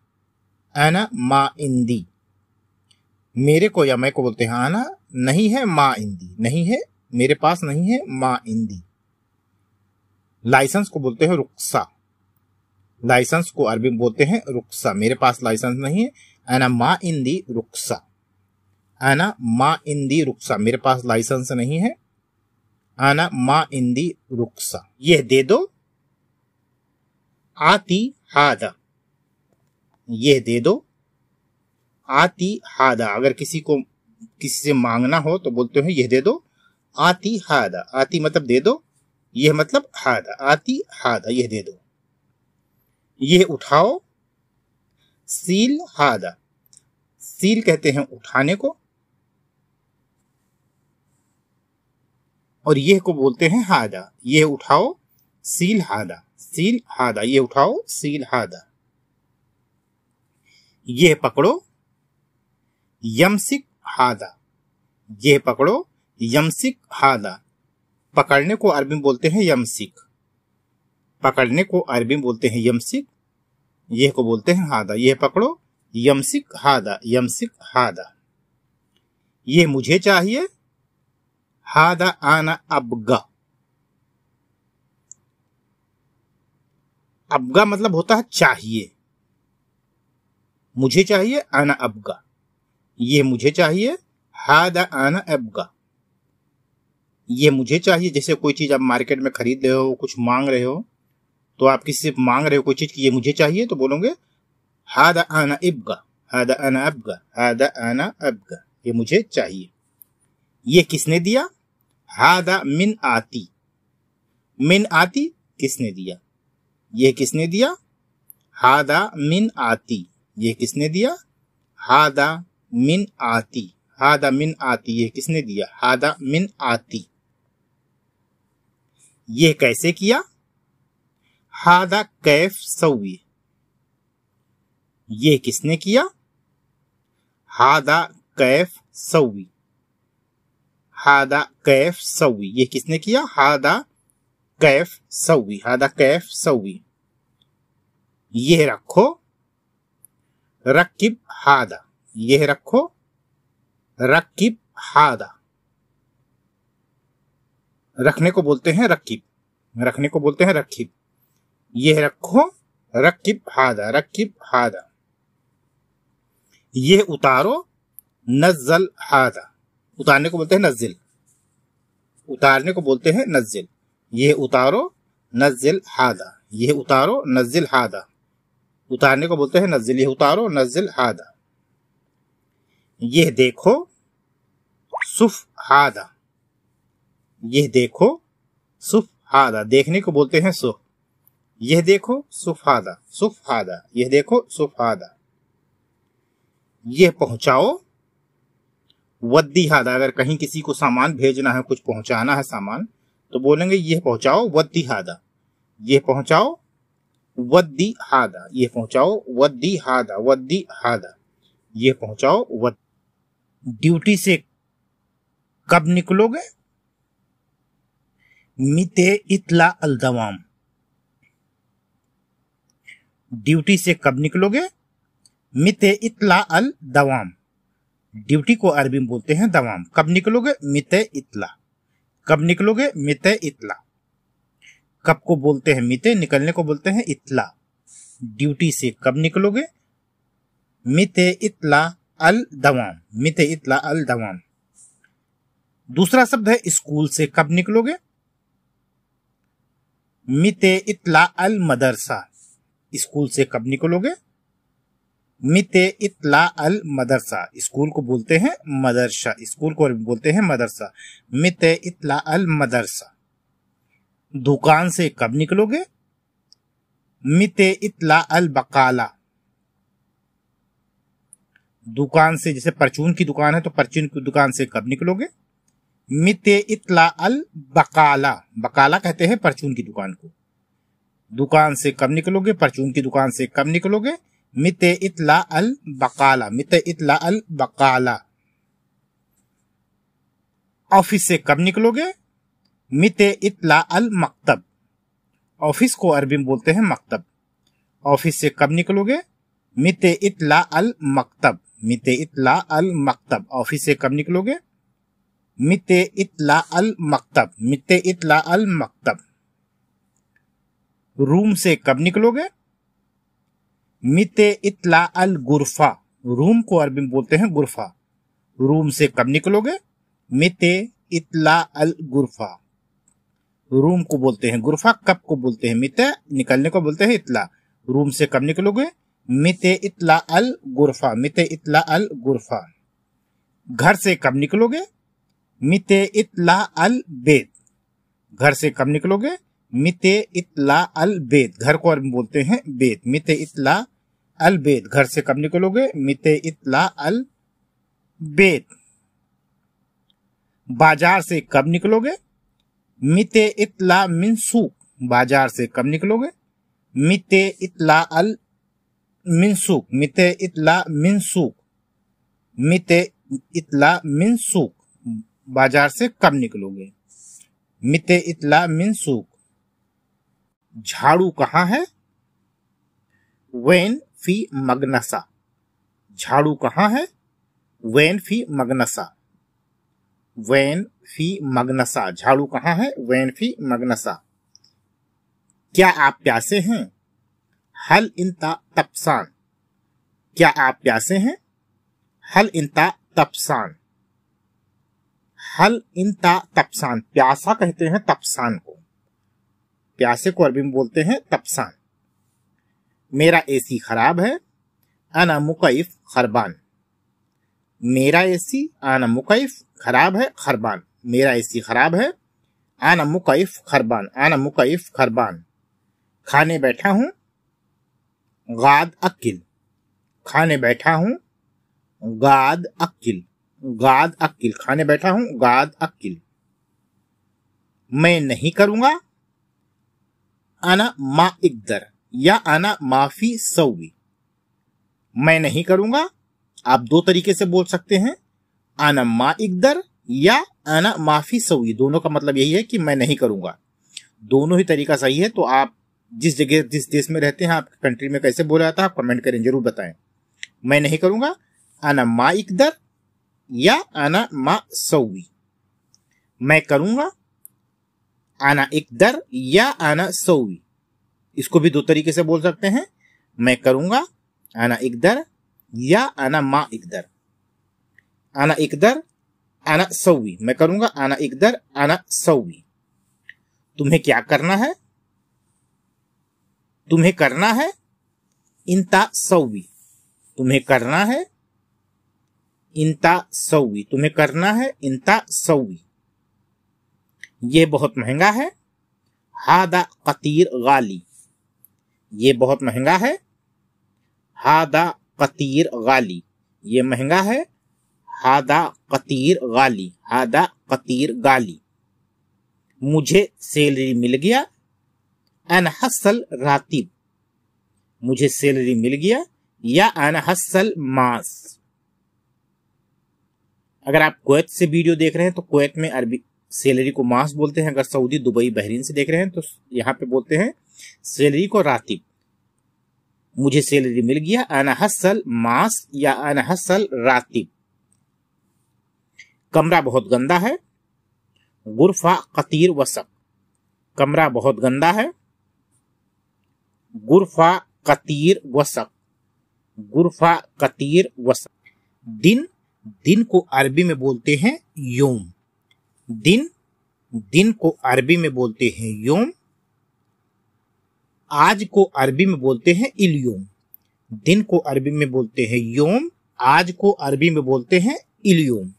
आना मा इंदी। मेरे को या मैं को बोलते हैं आना, नहीं है मा इंदी, नहीं है मेरे पास, नहीं है मा इंदी। लाइसेंस को बोलते हैं रुक्सा। लाइसेंस को अरबी में बोलते हैं रुक्सा। मेरे पास लाइसेंस नहीं है। अना मा इंदी रुक्सा, अना मा इंदी रुक्सा, मेरे पास लाइसेंस नहीं है। अना मा इंदी रुक्सा, यह दे दो। आती हादा, यह दे दो। आती हादा, अगर किसी से मांगना हो तो बोलते हैं यह दे दो। आती हादा, आती मतलब दे दो, यह मतलब हादा, आती हादा, यह दे दो। यह उठाओ। सील हादा, सील कहते हैं उठाने को, और यह को बोलते हैं हादा। यह उठाओ, सील हादा, सील हादा, यह उठाओ, सील हादा। यह पकड़ो। यमसिक हादा, यह पकड़ो। यमसिक हादा, पकड़ने को अरबी में बोलते हैं यमसिक, पकड़ने को अरबी में बोलते हैं यमसिक। यह को बोलते हैं हादा, यह पकड़ो। यमसिक हादा, यमसिक हादा। यह मुझे चाहिए। हादा आना अबगा, अबगा मतलब होता है चाहिए, मुझे चाहिए। आना अबगा, ये मुझे चाहिए। हादा आना अबगा, ये मुझे चाहिए। जैसे कोई चीज आप मार्केट में खरीद रहे हो, कुछ मांग रहे हो, तो आप किसी से मांग रहे हो कोई चीज की ये मुझे चाहिए, तो बोलोगे हादा आना इब्गा, हादा आना अबगा, हादा आना अबगा, ये मुझे चाहिए। ये किसने दिया। हादा मिन आती, मिन आती किसने दिया, ये किसने दिया। हादा मिन आती, ये किसने दिया। हादा मिन आती, हादा मिन आती, ये किसने दिया। हादा मिन आती। ये कैसे किया। हादा कैफ सवी, ये किसने किया। हादा कैफ सवी, हादा कैफ सवी, ये किसने किया। हादा कैफ सवी, हादा कैफ सवी। ये रखो। रकिब हादा, यह रखो। रकिब हादा, रखने को बोलते हैं रकिब, रखने को बोलते हैं रकिब। यह रखो। रकिब हादा, रकिब हादा। यह उतारो। नज़ल हादा, उतारने को बोलते हैं नज़िल, उतारने को बोलते हैं नज़िल। यह उतारो। नज़िल हादा, यह उतारो। नज़िल हादा, उतारने को बोलते हैं नज़िल, यह उतारो। नज़िल हादा। यह देखो। सुफ हादा, यह देखो। सुफ हादा, देखने को बोलते हैं सुफ। यह देखो। सुफ हादा, सुफ हादा, यह देखो। सुफ हादा। यह पहुंचाओ। वद्दी हादा, अगर कहीं किसी को सामान भेजना है, कुछ पहुंचाना है सामान, तो बोलेंगे यह पहुंचाओ। वद्दी हादा, यह पहुंचाओ। वद्दी हादा, यह पहुंचाओ। वद्दी हादा, वद्दी हादा, यह पहुंचाओ। ड्यूटी से कब निकलोगे। मिते इतला अल दवाम, ड्यूटी से कब निकलोगे। मिते इतला अल दवाम, ड्यूटी को अरबी में बोलते हैं दवाम। कब निकलोगे। मिते इतला, कब निकलोगे। मिते इतला। कब को बोलते हैं मिते, निकलने को बोलते हैं इतला। ड्यूटी से कब निकलोगे। मिते इतला अल दवाम, मिते इतला अल दवाम। दूसरा शब्द है स्कूल से कब निकलोगे। मिते इतला अल मदरसा, स्कूल से कब निकलोगे। मिते इतला अल मदरसा, स्कूल को बोलते हैं मदरसा, स्कूल को बोलते हैं मदरसा। मिते इतला अल मदरसा। दुकान से कब निकलोगे। मिते इतला अल बकाला, दुकान से, जैसे परचून की दुकान है तो परचून की दुकान से कब निकलोगे। मिते इतला अल बकाला, बकाला कहते हैं परचून की दुकान को। दुकान से कब निकलोगे, परचून की दुकान से कब निकलोगे। मिते इतला अल बकाला, मिते इतला अल बकाला। ऑफिस से कब निकलोगे। मिते इतला अल मकतब, ऑफिस को अरबी में बोलते हैं मकतब। ऑफिस से कब निकलोगे। मिते इतला अल मकतब, मिते इतला अल मकतब, ऑफिस से कब निकलोगे। मिते इतला अल मकतब, मिते इतला अल मकतब। रूम से कब निकलोगे। मिते इतला अल गुरफा, रूम को अरबी में बोलते हैं गुरफा। रूम से कब निकलोगे? मिते इतला अल गुरफा, रूम को बोलते हैं गुरफा, कब को बोलते हैं मिते, निकलने को बोलते हैं इतला। रूम से कब निकलोगे? मिते इतला अल गुरफा, मिते इतला अल गुरफा। घर से कब निकलोगे? मिते इतला अल बेत, घर से कब निकलोगे? मिते इतला अल बेत, घर को अरबी बोलते हैं बेत। मिते इतला अल बेत, घर से कब निकलोगे? मिते इतला अल बेत। बाजार से कब निकलोगे? मिते इतला मिन सूक, बाजार से कब निकलोगे? मिते इतला अल मिन सूक, मिते इतला मिन सूक, मिते इतला मिन सूक, बाजार से कब निकलोगे? मिते इतला मिन सूक। झाड़ू कहाँ है? वैन फी मगनसा, झाड़ू कहाँ है? वैन फी मगनसा, वैन फी मगनसा, झाड़ू कहाँ है? वैन फी मगनसा। क्या आप प्यासे हैं? हल इंता तपसान, क्या आप प्यासे हैं? हल इंता तपसान, हल इंता तपसान, प्यासा कहते हैं तपसान को, प्यासे को अरबी में बोलते हैं तपसान। मेरा एसी खराब है, अना मुकैफ खरबान, मेरा एसी, आना मुकैफ, खराब है खरबान, मेरा एसी खराब है, आना मुकैफ खरबान, आना मुकैफ खरबान। खाने बैठा हूं, गाद अकिल, खाने बैठा हूं, गाद अकिल, गाद अकिल, खाने बैठा हूं, गाद अकिल। मैं नहीं करूंगा, आना मा इकदर या आना माफी सौवी, मैं नहीं करूंगा। आप दो तरीके से बोल सकते हैं, आना मा इकदर या आना माफी सौवी, दोनों का मतलब यही है कि मैं नहीं करूंगा। दोनों ही तरीका सही है। तो आप जिस जगह जिस देश में रहते हैं, आपकी कंट्री में कैसे बोला जाता है, आप कमेंट करें, जरूर बताएं। मैं नहीं करूंगा, आना मा इकदर या आना मा सौवी। मैं करूंगा, आना इकदर या आना सौवी, इसको भी दो तरीके से बोल सकते हैं। मैं करूंगा, आना इकदर या आना मा इकदर, आना इकदर आना सौवी, मैं करूंगा, आना इकदर आना सौवी। तुम्हें क्या करना है? तुम्हें करना है, इंता सौवी, तुम्हें करना है, इंता सौवी, तुम्हें करना है, इंता सौवी। ये बहुत महंगा है, हादा कतीर गाली, ये बहुत महंगा है, हादा कतीर गाली, ये महंगा है, हादा कतीर गाली, हादा कतीर गाली। मुझे सैलरी मिल गया, अन हसल रातिब, मुझे सैलरी मिल गया या अन हसल मास। अगर आप कुवैत से वीडियो देख रहे हैं तो कुवैत में अरबी सैलरी को मास बोलते हैं। अगर सऊदी, दुबई, बहरीन से देख रहे हैं तो यहाँ पे बोलते हैं सैलरी को रातिब। मुझे सैलरी मिल गया, अना हसल मास या अना हसल रातिब। कमरा बहुत गंदा है, गुरफा कतीर वसक, कमरा बहुत गंदा है, गुरफा कतीर वसक, गुरफा कतीर वसक। दिन, दिन को अरबी में बोलते हैं योम, दिन, दिन को अरबी में बोलते हैं योम। आज को अरबी में बोलते हैं इलयोम, दिन को अरबी में बोलते हैं योम, आज को अरबी में बोलते हैं इलयोम।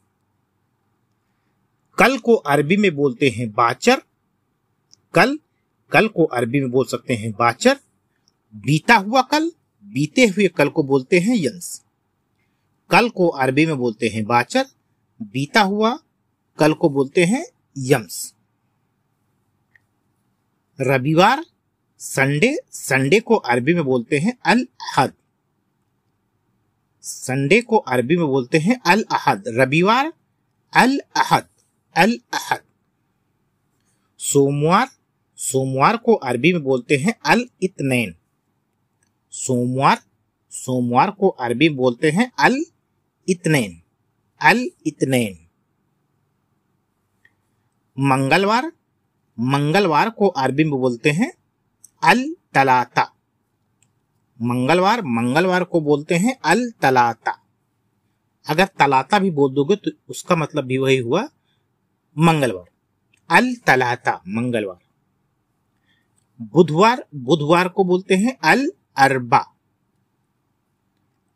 कल को अरबी में बोलते हैं बाचर, कल, कल को अरबी में बोल सकते हैं बाचर। बीता हुआ कल, बीते हुए कल को बोलते हैं यंस, कल को अरबी में बोलते हैं बाचर, बीता हुआ कल को बोलते हैं यम्स। रविवार, संडे, संडे को अरबी में बोलते हैं अल अहद, संडे को अरबी में बोलते हैं अल अहद, रविवार अल अहद, अल अहद। सोमवार, सोमवार को अरबी में बोलते हैं अल इत्नैन, सोमवार, सोमवार को अरबी में बोलते हैं अल इत्नैन, अल इत्नैन। मंगलवार, मंगलवार को अरबी में बोलते हैं अल तलाता, मंगलवार, मंगलवार को बोलते हैं अल तलाता। अगर तलाता भी बोल दोगे तो उसका मतलब भी वही हुआ, मंगलवार। अल तलाता, मंगलवार। बुधवार, बुधवार को बोलते हैं अल अरबा।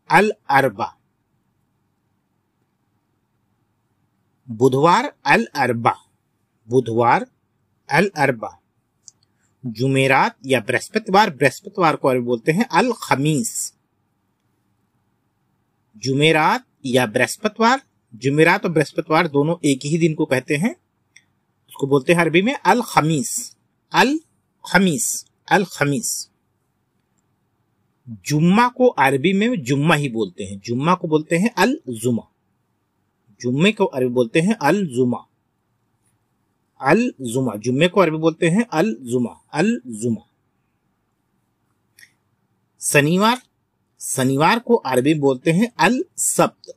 अल अरबा, बुधवार अल अरबा, बुधवार अल अरबा। जुमेरात या बृहस्पतिवार, बृहस्पतिवार को अरबी बोलते हैं अल खमीस। जुमेरात या बृहस्पतिवार, जुमेरात और बृहस्पतिवार दोनों एक ही दिन को कहते हैं, उसको बोलते हैं अरबी में अल खमीस। अल खमीस, अल खमीस। जुम्मा को अरबी में जुम्मा ही बोलते हैं, जुम्मा को बोलते हैं अल जुमा। जुम्मे को अरबी बोलते हैं अल जुमा। अल जुमा, जुम्मे को अरबी बोलते हैं अल जुमा, अल जुमा। शनिवार, शनिवार को अरबी बोलते हैं अल सब्त।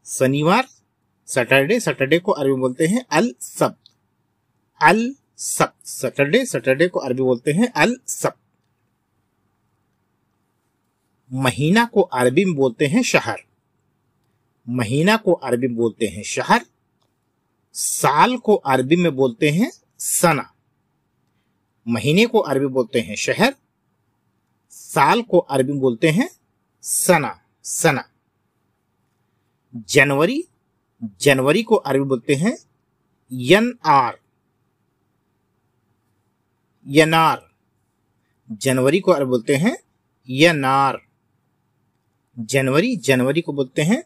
शनिवार, सैटरडे, सैटरडे को अरबी बोलते हैं अल सब्त। अल सब्त, सैटरडे, सैटरडे को अरबी बोलते हैं अल सब्त। महीना को अरबी में बोलते हैं शहर। महीना को अरबी में बोलते हैं शहर। साल को अरबी में बोलते हैं सना। महीने को अरबी बोलते हैं शहर, साल को अरबी में बोलते हैं सना, सना। जनवरी, जनवरी को अरबी बोलते हैं यनआर, यनार। जनवरी को अरबी बोलते हैं यनार। जनवरी, जनवरी को बोलते हैं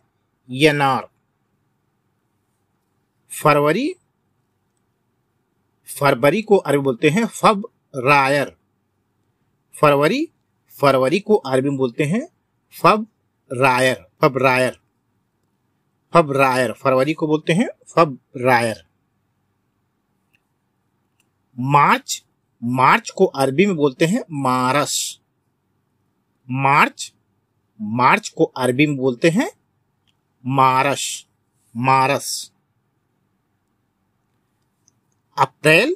यनार। फरवरी, फरवरी को अरबी बोलते हैं फबरायर। फरवरी, फरवरी को अरबी में बोलते हैं फबरायर, फबरायर, फबरायर। फरवरी को बोलते हैं फबरायर। मार्च, मार्च को अरबी में बोलते हैं मार्च। मार्च, मार्च को अरबी में बोलते हैं मार्च, मार्च। अप्रैल,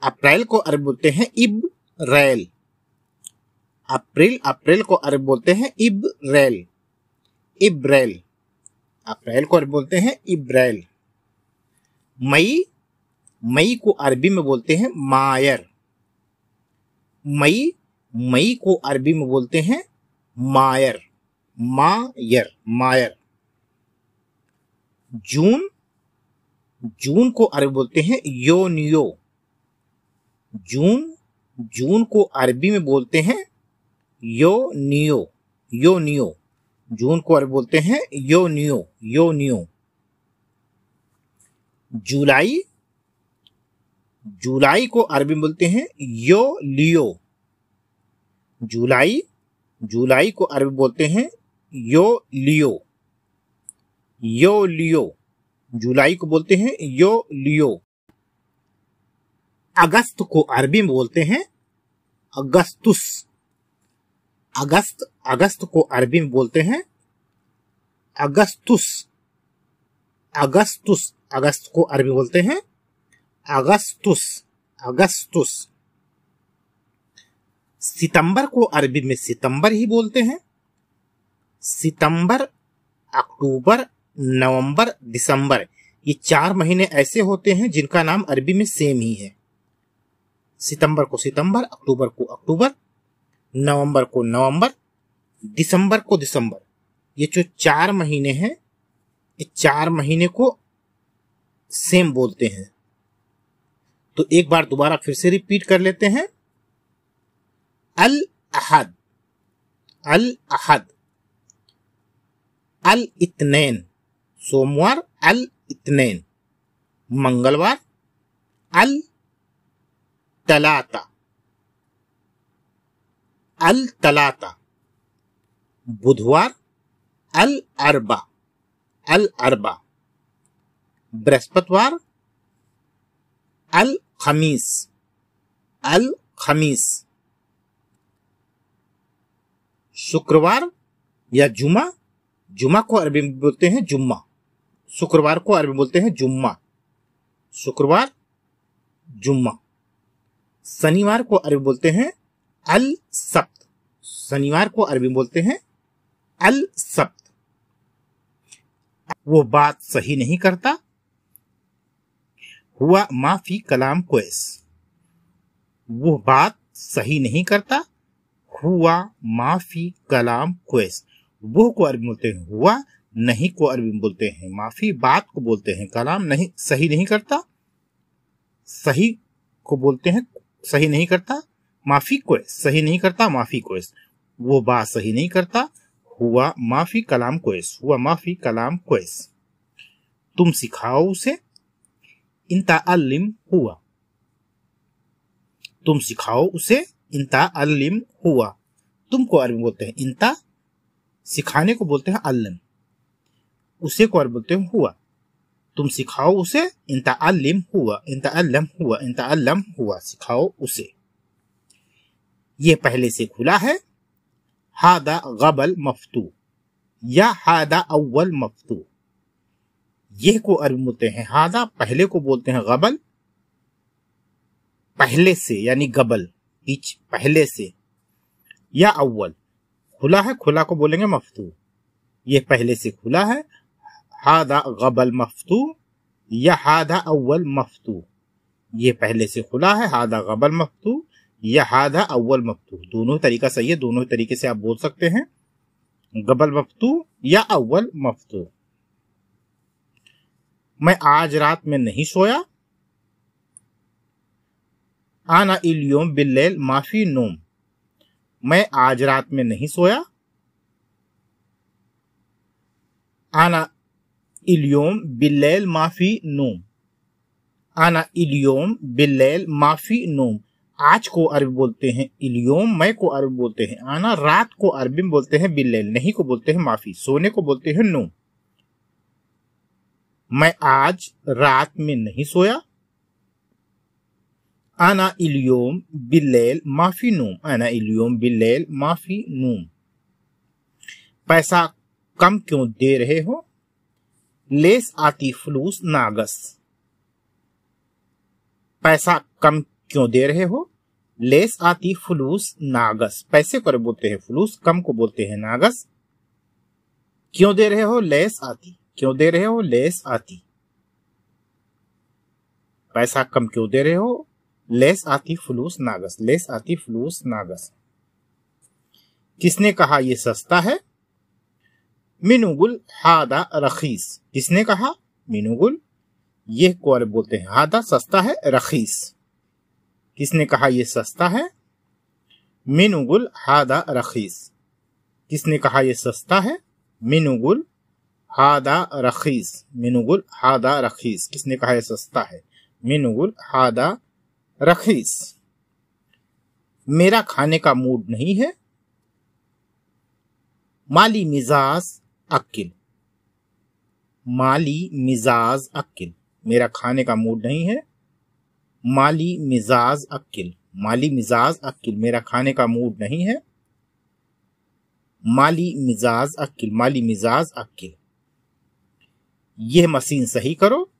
अप्रैल को अरबी बोलते हैं इब्रैल। अप्रैल, अप्रैल को अरबी बोलते हैं इब्रैल, इब्रैल। अप्रैल को अरबी बोलते हैं इब्रैल। मई, मई को अरबी में बोलते हैं मायर। मई, मई को अरबी में बोलते हैं मायर, मायर, मायर। जून, जून को अरबी बोलते हैं योनियो। जून, जून को अरबी में बोलते हैं योनियो, योनियो। जून को अरबी बोलते हैं योनियो, योनियो। जुलाई, जुलाई को अरबी में बोलते हैं योलियो। जुलाई, जुलाई को अरबी बोलते हैं योलियो, योलियो। जुलाई को बोलते हैं योलियो। अगस्त को अरबी में बोलते हैं अगस्तुस। अगस्त, अगस्त को अरबी में बोलते हैं अगस्तुस, अगस्तुस। अगस्त को अरबी बोलते हैं अगस्तुस, अगस्तुस। सितंबर को अरबी में सितंबर ही बोलते हैं। सितंबर, अक्टूबर, नवंबर, दिसंबर, ये 4 महीने ऐसे होते हैं जिनका नाम अरबी में सेम ही है। सितंबर को सितंबर, अक्टूबर को अक्टूबर, नवंबर को नवंबर, दिसंबर को दिसंबर। ये जो 4 महीने हैं, ये 4 महीने को सेम बोलते हैं। तो एक बार दोबारा फिर से रिपीट कर लेते हैं। अल अहद, अल अहद। अल इत्नैन, सोमवार अल इत्नैन। मंगलवार अल तलाता, अल तलाता। बुधवार अल अरबा, अल अरबा। बृहस्पतिवार अल खमीस, अल खमीस। शुक्रवार या जुमा, जुमा को अरबी में बोलते हैं जुम्मा। शुक्रवार को अरबी में बोलते हैं जुम्मा, शुक्रवार, जुम्मा। शनिवार को अरबी बोलते हैं अल सब्त, शनिवार को अरबी में बोलते हैं अल सब्त। वो बात सही नहीं करता। हुआ माफी कलाम क्वेस, वो बात सही नहीं करता। हुआ माफी कलाम क्वेस, वो को अरबी में बोलते हैं हुआ, नहीं को अरबी में बोलते हैं माफी, बात को बोलते हैं कलाम, नहीं सही नहीं करता, सही को बोलते हैं सही नहीं करता माफी क्वेस, सही नहीं करता माफी क्वेस। वो बात सही नहीं करता। हुआ माफी कलाम क्वेस, हुआ माफी कलाम क्वेस। तुम सिखाओ उसे। इंता अल्लिम हुआ, तुम सिखाओ उसे। इंता अल्लिम हुआ, तुमको अरबी में बोलते हैं इंता, सिखाने को बोलते हैं अल्लम, उसे को अरबी बोलते हैं हुआ। तुम सिखाओ उसे। इंता अल्लिम हुआ, इंता अल्लम हुआ, इंता अल्लम हुआ, सिखाओ उसे। ये पहले से खुला है। हादा गबल मफ्तू या हादा अव्वल मफ्तू, ये को अरबी में बोलते हैं हादा, पहले को बोलते हैं गबल, पहले से यानी गबल पहले से, या अव्वल खुला है, खुला को बोलेंगे मफ्तू, ये पहले से खुला है। हादा गबल मफ्तू या हादा अव्वल मफ्तू, ये पहले से खुला है। हादा गबल मफ्तू या हादा अव्वल मफ्तू, दोनों तरीका सही है, दोनों तरीके से आप बोल सकते हैं, गबल मफ्तू या अव्वल मफ्तू। मैं आज रात में नहीं सोया। आना इल्योम बिल्लैल माफी नोम, मैं आज रात में नहीं सोया। आना इल्योम बिल्लैल माफी नोम, आना इल्योम बिल्लैल माफी नोम, आज को अरबी बोलते हैं इल्योम, मैं को अरबी बोलते हैं आना, रात को अरबी में बोलते हैं बिल्लैल, नहीं को बोलते हैं माफी, सोने को बोलते हैं नोम। मैं आज रात में नहीं सोया। आना इल्योम बिल्लैल माफी नूम, आना इल्योम बिल्लैल माफी नूम। पैसा कम क्यों दे रहे हो। लेस आती फलूस नागस, पैसा कम क्यों दे रहे हो। लेस आती फलूस नागस, पैसे को बोलते हैं फलूस, कम को बोलते हैं नागस। क्यों दे रहे हो। लेस आती, क्यों दे रहे हो। लेस आती, पैसा कम क्यों दे रहे हो। लेस आती फलूस नागस, लेस आती फलूस नागस। किसने कहा ये सस्ता है। मिनुगुल हादा रखीस, किसने कहा। मिनुगुल, ये को अरबी बोलते हैं हादा, सस्ता है, रखीस, किसने कहा ये सस्ता है। मिनुगुल हादा रखीस, किसने कहा ये सस्ता है। मिनुगुल हादा रखीस, मिनुगुल हादा रखीस, किसने कहा ये सस्ता है। मिनुगुल हादा रखीस। मेरा खाने का मूड नहीं है। माली मिजाज अक्किल, माली मिजाज अक्किल, मेरा खाने का मूड नहीं है। माली मिजाज अक्किल, माली मिजाज अक्किल, मेरा खाने का मूड नहीं है। माली मिजाज अक्किल, माली मिजाज अक्किल। यह मशीन सही करो।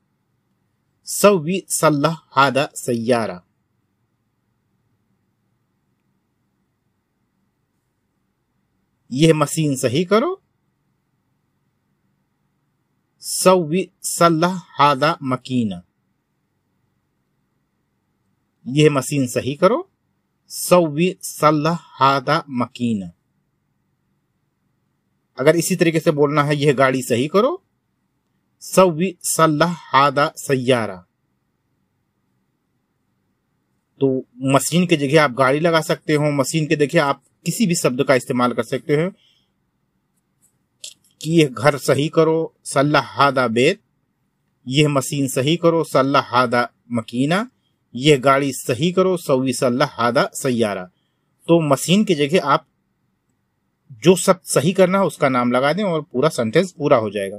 सव्वी सल्लाह हादा सय्यारा, यह मशीन सही करो। सव्वी सल्लाह हादा मकीना, यह मशीन सही करो। सव्वी सल्लाह हादा मकीना। अगर इसी तरीके से बोलना है यह गाड़ी सही करो। सव्वी सल्लाह हादा सय्यारा। तो मशीन की जगह आप गाड़ी लगा सकते हो, मशीन की जगह आप किसी भी शब्द का इस्तेमाल कर सकते हो कि यह घर सही करो। सल्लाह हादा बेत, यह मशीन सही करो। सल्लाह हादा मकीना, यह गाड़ी सही करो। सव्वी सल्लाह हादा सय्यारा। तो मशीन की जगह आप जो शब्द सही करना है उसका नाम लगा दें और पूरा सेंटेंस पूरा हो जाएगा।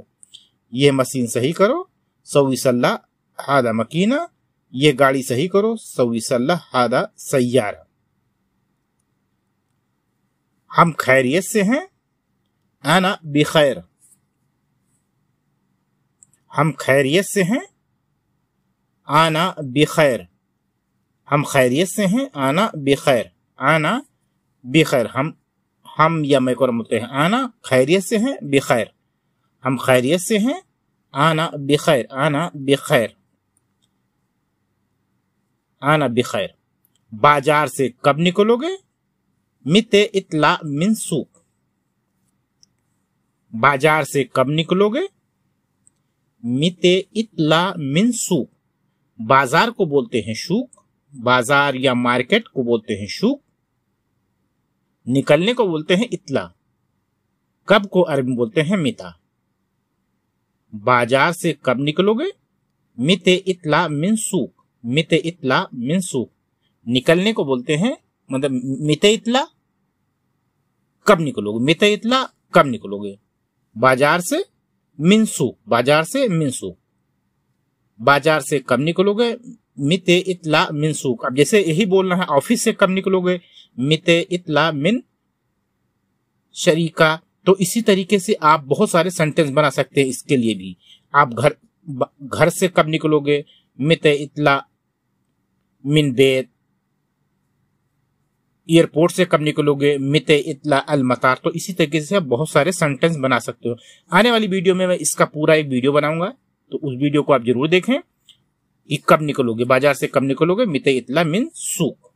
यह मशीन सही करो। सव्वी सल्लाह हादा मकीना, यह गाड़ी सही करो। सव्वी सल्लाह हादा सय्यारा। हम खैरियत से हैं। आना बिखैर, हम खैरियत से हैं। आना बिखैर, हम खैरियत से हैं। आना बिखैर, आना बेखैर, हम या मैं को बोलते हैं आना खैरियत से हैं, बेखैर हम खैरियत से हैं, आना बेखैर, आना बेखैर, आना बेखैर। बाजार से कब निकलोगे? मिते इतला मिन सूक, बाजार से कब निकलोगे? मिते इतला मिन सूक, बाजार को बोलते हैं शूक, बाजार या मार्केट को बोलते हैं शूक, निकलने को बोलते हैं इतला, कब को अरबी में बोलते हैं मिता। बाजार से कब निकलोगे? मिते इतला मिन सूक, मिते इतला मिन सूक, निकलने को बोलते हैं मतलब मिते इतला कब निकलोगे, मिते इतला कब निकलोगे, बाजार से मिन सूक, बाजार से मिन सूक, बाजार से कब निकलोगे? मिते इतला मिन सूक। अब जैसे यही बोलना है ऑफिस से कब निकलोगे? मिते इतला मिन शरीका। तो इसी तरीके से आप बहुत सारे सेंटेंस बना सकते हैं। इसके लिए भी आप घर से कब निकलोगे? मिते इतला मिन बेत। एयरपोर्ट से कब निकलोगे? मिते इतला अल मतार। तो इसी तरीके से आप बहुत सारे सेंटेंस बना सकते हो। आने वाली वीडियो में मैं इसका पूरा एक वीडियो बनाऊंगा, तो उस वीडियो को आप जरूर देखें कि कब निकलोगे, बाजार से कब निकलोगे, मिते इतला मिन सूक।